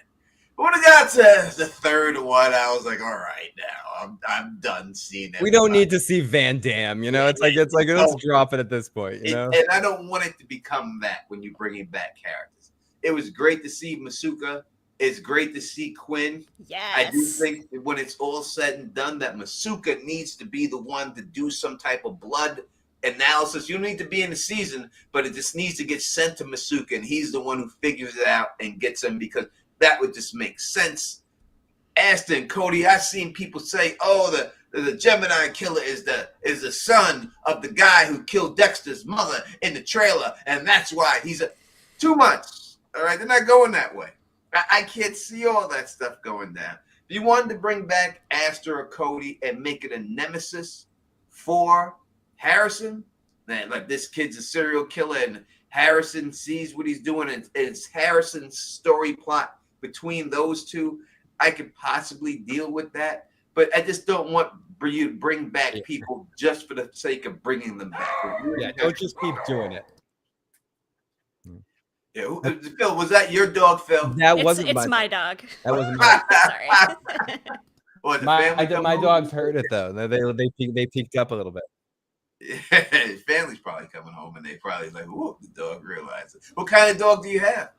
But when it got to the third one, I was like, all right, now I'm done seeing it. We don't need to see Van Damme, It's like let's drop it at this point, And I don't want it to become that when you bring back characters. It was great to see Masuka. It's great to see Quinn. Yes. I do think that when it's all said and done, that Masuka needs to be the one to do some type of blood analysis. You don't need to be in the season, but it just needs to get sent to Masuka, and he's the one who figures it out and gets him, because that would just make sense. Aston, Cody, I've seen people say, oh, the Gemini killer is the son of the guy who killed Dexter's mother in the trailer, and that's why he's too much. All right, they're not going that way. I can't see all that stuff going down. If you wanted to bring back Astor or Cody and make it a nemesis for Harrison, then like this kid's a serial killer and Harrison sees what he's doing, and it's Harrison's story plot between those two, I could possibly deal with that. But I just don't want you to bring back people just for the sake of bringing them back. Yeah, don't just keep doing it. Yeah, Phil, was that your dog, Phil? That wasn't my dog. That wasn't my Sorry. Well, my dogs heard it though. They peeked up a little bit. His family's probably coming home and they probably like, whoop, the dog realizes. What kind of dog do you have?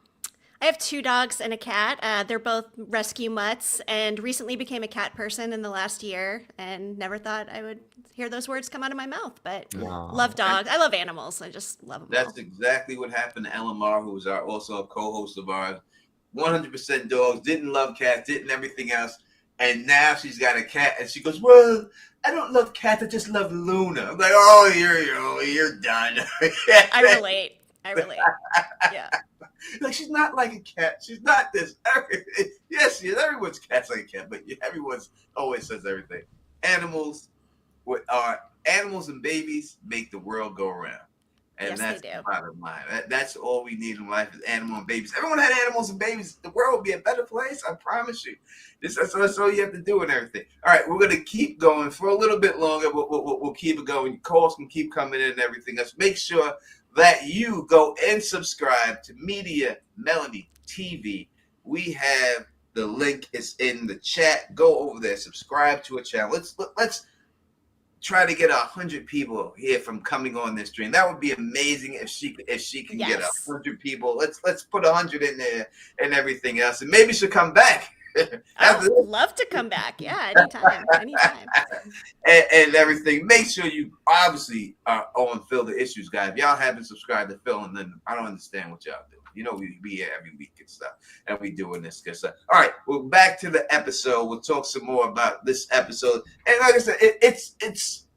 I have 2 dogs and a cat. They're both rescue mutts, and recently became a cat person in the last year, and never thought I would hear those words come out of my mouth, but love dogs. I love animals. I just love them. That's exactly what happened to Elamar, who was also a co-host of ours. 100% dogs, didn't love cats, didn't everything else. And now she's got a cat, and she goes, well, I don't love cats, I just love Luna. I'm like, oh, you're done. I relate. Yeah. Like, she's not like a cat. She's not this. Yes, she is. Everyone's cat's like a cat, but everyone's always says everything. Animals and babies make the world go around. And that's the bottom line. That's all we need in life is animal and babies. Everyone had animals and babies. The world would be a better place. I promise you. That's all you have to do and everything. All right, we're going to keep going for a little bit longer. We'll keep it going. Calls can keep coming in and everything else. Make sure that you go and subscribe to Media Melody TV. We have the link is in the chat. Go over there, subscribe to a channel. Let's try to get 100 people here from coming on this stream. That would be amazing if she can get 100 people. Let's put 100 in there and everything else, and maybe she'll come back. I would love to come back. Yeah, anytime. and everything. Make sure you obviously are on Phil the Issues guy. If y'all haven't subscribed to Phil, and then I don't understand what y'all do. We be here every week and stuff, and we doing this good stuff. All right, we're back to the episode. We'll talk some more about this episode. And like I said, it's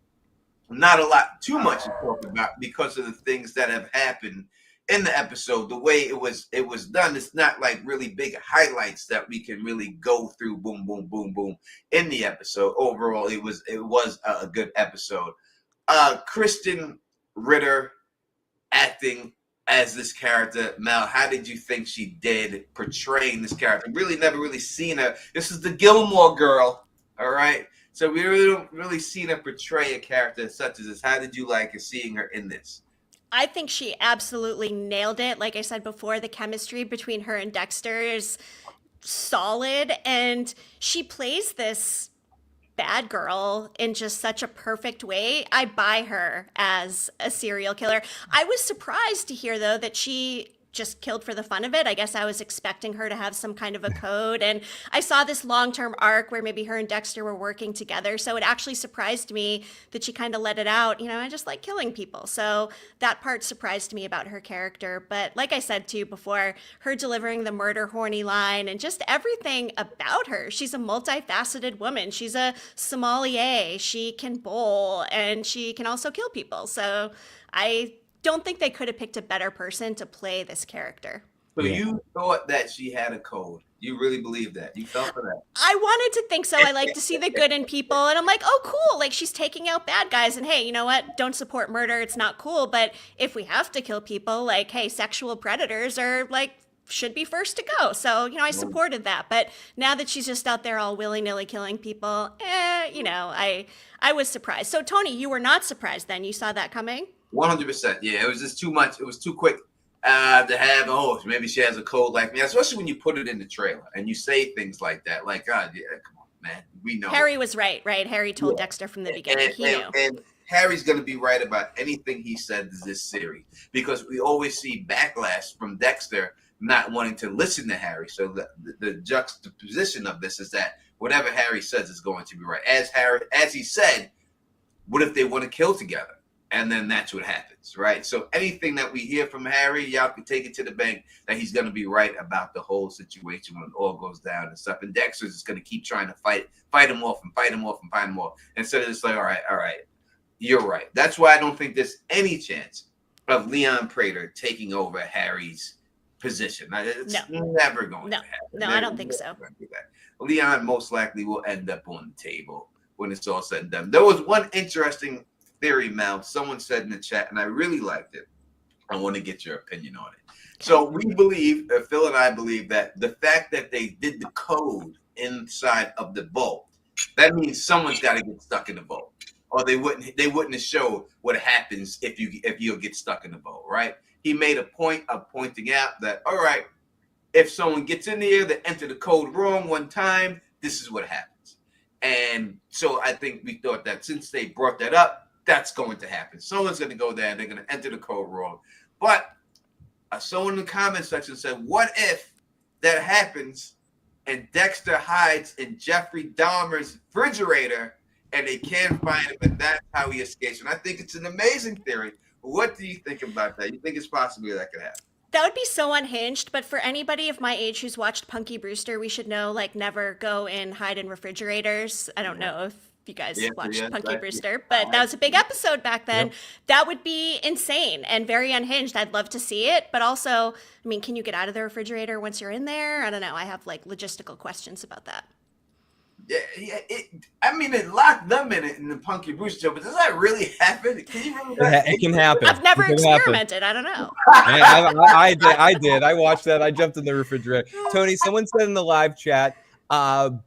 not a lot too much to talk about because of the things that have happened in the episode. The way it was done, it's not like really big highlights that we can really go through. Boom, boom, boom, boom. In the episode, overall, it was a good episode. Kristen Ritter acting as this character. Mel, how did you think she did portraying this character? Really never really seen her. This is the Gilmore Girl, all right? So we really don't really seen her portray a character such as this. How did you like seeing her in this? I think she absolutely nailed it. Like I said before, the chemistry between her and Dexter is solid, and she plays this bad girl in just such a perfect way. I buy her as a serial killer. I was surprised to hear, though, that she just killed for the fun of it. I guess I was expecting her to have some kind of a code. And I saw this long-term arc where maybe her and Dexter were working together. So it actually surprised me that she kind of let it out. You know, I just like killing people. So that part surprised me about her character. But like I said to you before, her delivering the murder horny line and just everything about her. She's a multifaceted woman. She's a sommelier. She can bowl and she can also kill people. So I don't think they could have picked a better person to play this character. So you thought that she had a code. You really believe that? You felt for that? I wanted to think so. I like to see the good in people. And I'm like, oh, cool. Like, she's taking out bad guys. And hey, you know what? Don't support murder. It's not cool. But if we have to kill people, like, hey, sexual predators are like, should be first to go. So, you know, I supported that. But now that she's just out there all willy-nilly killing people, you know, I was surprised. So, Tony, you were not surprised then? You saw that coming? 100%. Yeah, it was just too much. It was too quick to have, oh, maybe she has a code like me, especially when you put it in the trailer and you say things like that. Like, God, yeah, come on, man. We know. Harry was right? Harry told Dexter from the beginning. He knew. And Harry's going to be right about anything he said in this series because we always see backlash from Dexter not wanting to listen to Harry. So the juxtaposition of this is that whatever Harry says is going to be right. As he said, what if they want to kill together? And then that's what happens, right? So anything that we hear from Harry, y'all can take it to the bank that he's going to be right about the whole situation when it all goes down and stuff. And Dexter's just going to keep trying to fight him off and fight him off and fight him off. Instead of just like, all right, you're right. That's why I don't think there's any chance of Leon Prater taking over Harry's position. It's never going to happen. No, I don't think so. Leon most likely will end up on the table when it's all said and done. There was one interesting theory, Mal, someone said in the chat, and I really liked it. I want to get your opinion on it. So we believe, Phil and I believe, that the fact that they did the code inside of the vault, that means someone's got to get stuck in the vault, or they wouldn't have showed what happens if you get stuck in the vault, right? He made a point of pointing out that, all right, if someone gets in there, they enter the code wrong one time, this is what happens. And so I think we thought that since they brought that up, that's going to happen. Someone's going to go there and they're going to enter the code wrong. But someone in the comment section said, what if that happens and Dexter hides in Jeffrey Dahmer's refrigerator and they can't find him and that's how he escapes? And I think it's an amazing theory. What do you think about that? You think it's possible that could happen? That would be so unhinged, but for anybody of my age who's watched Punky Brewster, we should know, like, never go and hide in refrigerators. I don't know if you guys watched Punky Brewster, but that was a big episode back then. Yep. That would be insane and very unhinged. I'd love to see it, but also, I mean, can you get out of the refrigerator once you're in there? I don't know. I have like logistical questions about that. Yeah, it locked them in the Punky Brewster show, but does that really happen? Can you really it can happen. I've never experimented. I don't know. I did. I watched that. I jumped in the refrigerator. Tony, someone said in the live chat,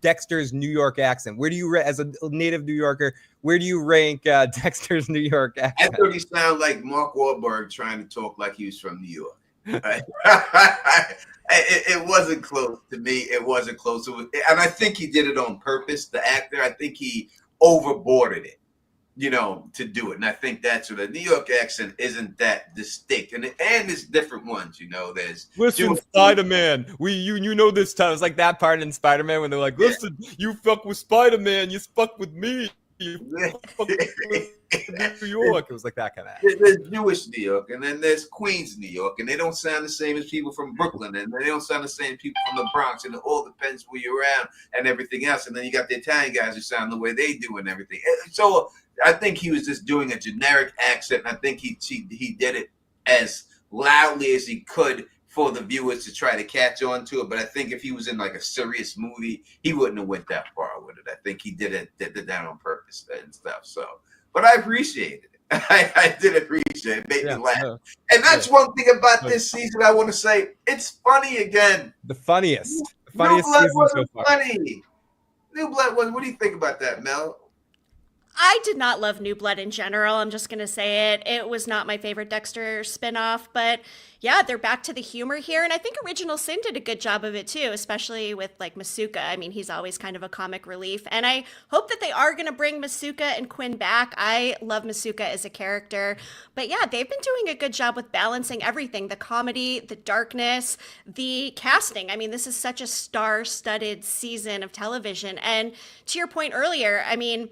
Dexter's New York accent. Where do you, as a native New Yorker, where do you rank Dexter's New York accent? I thought he sounded like Mark Wahlberg trying to talk like he was from New York. Right? It wasn't close to me. It wasn't close. And I think he did it on purpose, the actor. I think he overboarded it, to do it. And I think that's what the New York accent isn't that distinct. And there's different ones, there's listen, Spider-Man. You know this time. It's like that part in Spider-Man when they're like, listen, you fuck with Spider-Man, you fuck with me. You fuck with New York. It was like that kind of accent. There's Jewish New York, and then there's Queens New York, and they don't sound the same as people from Brooklyn, and they don't sound the same as people from the Bronx, and it all depends where you're around and everything else. And then you got the Italian guys who sound the way they do and everything. So I think he was just doing a generic accent, and I think he did it as loudly as he could for the viewers to try to catch on to it. But I think if he was in like a serious movie, he wouldn't have went that far with it. I think he did that on purpose and stuff. So, but I appreciated it. I did appreciate it. It made me laugh. No, And that's one thing about this season I want to say. It's funny again. the funniest New Blood season so wasn't far. funny. New Blood was. What do you think about that, Mel? I did not love New Blood in general. I'm just going to say it. It was not my favorite Dexter spinoff, but yeah, they're back to the humor here. And I think Original Sin did a good job of it too, especially with like Masuka. I mean, he's always kind of a comic relief. And I hope that they are going to bring Masuka and Quinn back. I love Masuka as a character. But yeah, they've been doing a good job with balancing everything, the comedy, the darkness, the casting. I mean, this is such a star-studded season of television. And to your point earlier, I mean,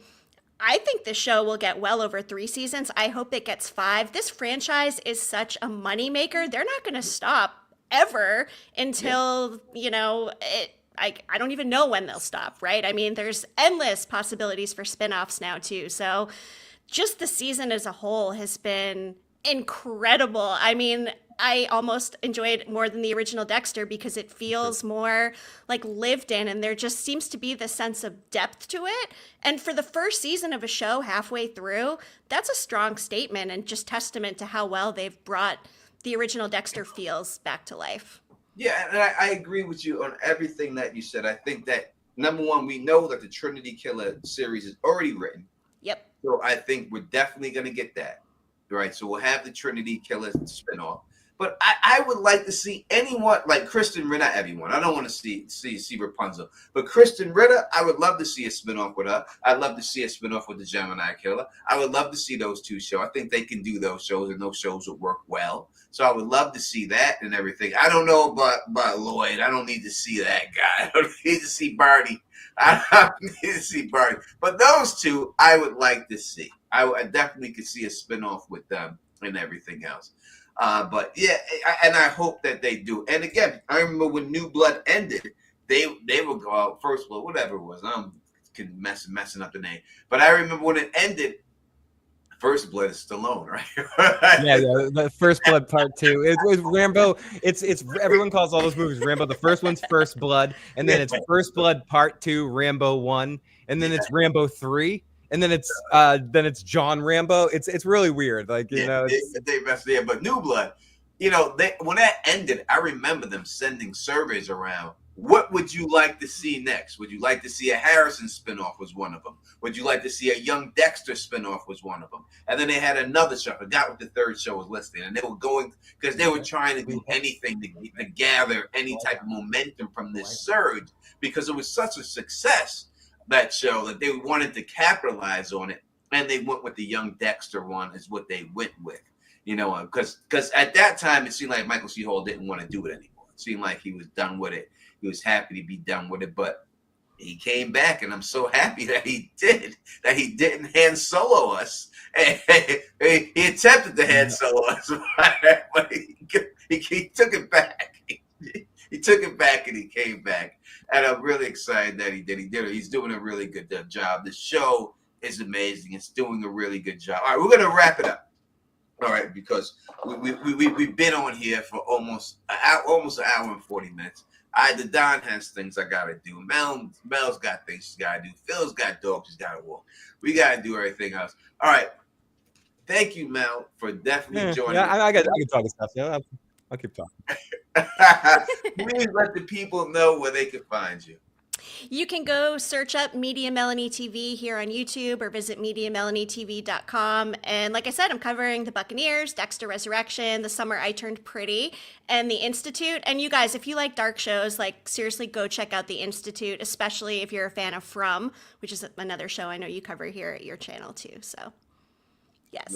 I think the show will get well over 3 seasons. I hope it gets 5. This franchise is such a moneymaker. They're not going to stop ever until, you know, I don't even know when they'll stop, right? I mean, there's endless possibilities for spinoffs now, too. So just the season as a whole has been incredible. I mean, I almost enjoyed it more than the original Dexter because it feels more like lived in, and there just seems to be this sense of depth to it. And for the first season of a show halfway through, that's a strong statement and just testament to how well they've brought the original Dexter feels back to life. Yeah, and I agree with you on everything that you said. I think that, number one, we know that the Trinity Killer series is already written. Yep. So I think we're definitely going to get that, right? So we'll have the Trinity Killer spinoff. But I would like to see anyone like Kristen Ritter, not everyone. I don't want to see Rapunzel. But Kristen Ritter, I would love to see a spinoff with her. I'd love to see a spinoff with the Gemini Killer. I would love to see those two shows. I think they can do those shows, and those shows would work well. So I would love to see that and everything. I don't know about Lloyd. I don't need to see that guy. I don't need to see Barney. I don't need to see Barney. But those two, I would like to see. I definitely could see a spinoff with them and everything else. But yeah, and I hope that they do. And again, I remember when New Blood ended, they would go out First Blood, whatever it was. I'm messing up the name, but I remember when it ended. First Blood is Stallone, right? Yeah, the First Blood Part 2. It was Rambo. It's everyone calls all those movies Rambo. The first one's First Blood, and then it's First Blood Part 2, Rambo 1, and then it's Rambo 3. And then it's John Rambo. It's really weird. Like, you know, they messed it up. But New Blood, you know, when that ended, I remember them sending surveys around. What would you like to see next? Would you like to see a Harrison spinoff? Was one of them. Would you like to see a young Dexter spinoff? Was one of them. And then they had another show. I forgot what the third show was listed. And they were going because they were trying to do anything to gather any type of momentum from this surge because it was such a success. That show that they wanted to capitalize on it, and they went with the young Dexter one is what they went with, you know, because at that time it seemed like Michael C. Hall didn't want to do it anymore. It seemed like he was done with it. He was happy to be done with it, but he came back, and I'm so happy that he did. That he didn't Han Solo us. He attempted to Han Solo us, but he took it back. He took it back and he came back. And I'm really excited that he did. He did it. He's doing a really good job. The show is amazing. It's doing a really good job. All right, we're going to wrap it up. All right, because we've been on here for almost an hour and 40 minutes. The Don has things I got to do. Mel's got things she's got to do. Phil's got dogs she's got to walk. We got to do everything else. All right. Thank you, Mel, for definitely joining. Yeah, I can talk this stuff. Yeah, I'll keep talking. Please let the people know where they can find you. You can go search up Media Melanie TV here on YouTube or visit MediaMelanieTV.com. And like I said, I'm covering The Buccaneers, Dexter Resurrection, The Summer I Turned Pretty, and The Institute. And you guys, if you like dark shows, like seriously go check out The Institute, especially if you're a fan of From, which is another show I know you cover here at your channel too. So, yes.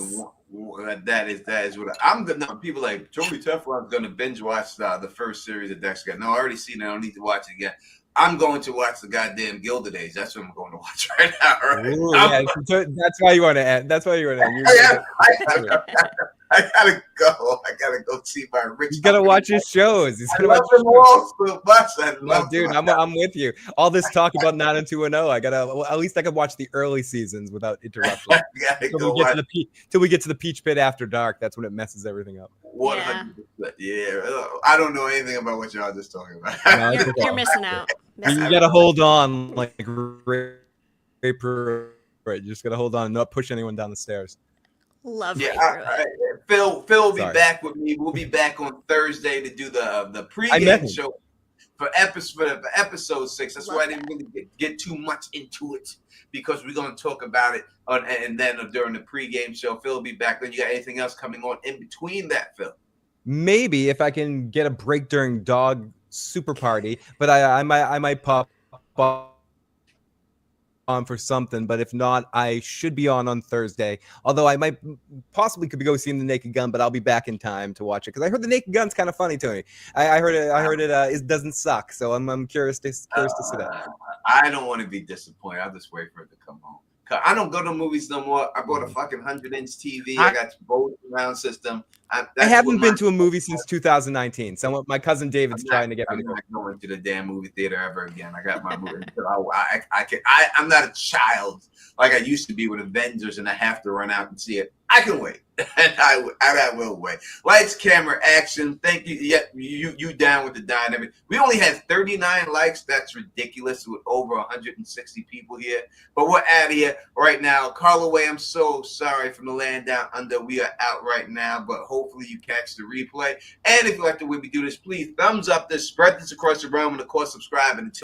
That is what I'm gonna. People like Tony Teflon's gonna binge watch the first series of Dexter. No, I already seen it. I don't need to watch it again. I'm going to watch the goddamn Gilded Age. That's what I'm going to watch right now. Right? Ooh, yeah, so that's why you want to end. That's why you want to end. I gotta go. I gotta go see my rich. He's gotta watch his shows. He's gotta watch them all so much. I love dude, I'm with you. All this talk about 9 and 2 and 0. I gotta. Well, at least I could watch the early seasons without interruption. Till we get to the Peach Pit after dark. That's when it messes everything up. 100%. Yeah. I don't know anything about what y'all just talking about. No, you're missing out. You gotta hold on, like Raper. Right, you just gotta hold on and not push anyone down the stairs. Love Yeah, right through it. Phil will be Sorry. back with me. We'll be back on Thursday to do the I met pregame him. show for episode 6. That's Love why I didn't really get too much into it, because we're going to talk about it and then during the pregame show. Phil will be back. Then you got anything else coming on in between that, Phil? Maybe if I can get a break during dog super party, but I might pop on for something. But if not, I should be on Thursday. Although I might possibly could be go seeing the Naked Gun, but I'll be back in time to watch it because I heard the Naked Gun's kind of funny, Tony. I heard it doesn't suck, so I'm curious to see that. I don't want to be disappointed. I'll just wait for it to come home. I don't go to movies no more. I bought a fucking 100-inch TV. I got both sound system. I haven't been to a movie since 2019. My cousin David's trying to get me to go. I'm not going to the damn movie theater ever again. I got my movie. I'm not a child like I used to be with Avengers, and I have to run out and see it. I can wait, and I will wait. Lights, camera, action. Thank you. Yeah, you down with the dynamic. We only had 39 likes. That's ridiculous with over 160 people here. But we're out of here right now. Carlaway, I'm so sorry from the land down under. We are out right now, but hopefully you catch the replay. And if you like the way we do this, please thumbs up this, spread this across the realm, and of course subscribe. And until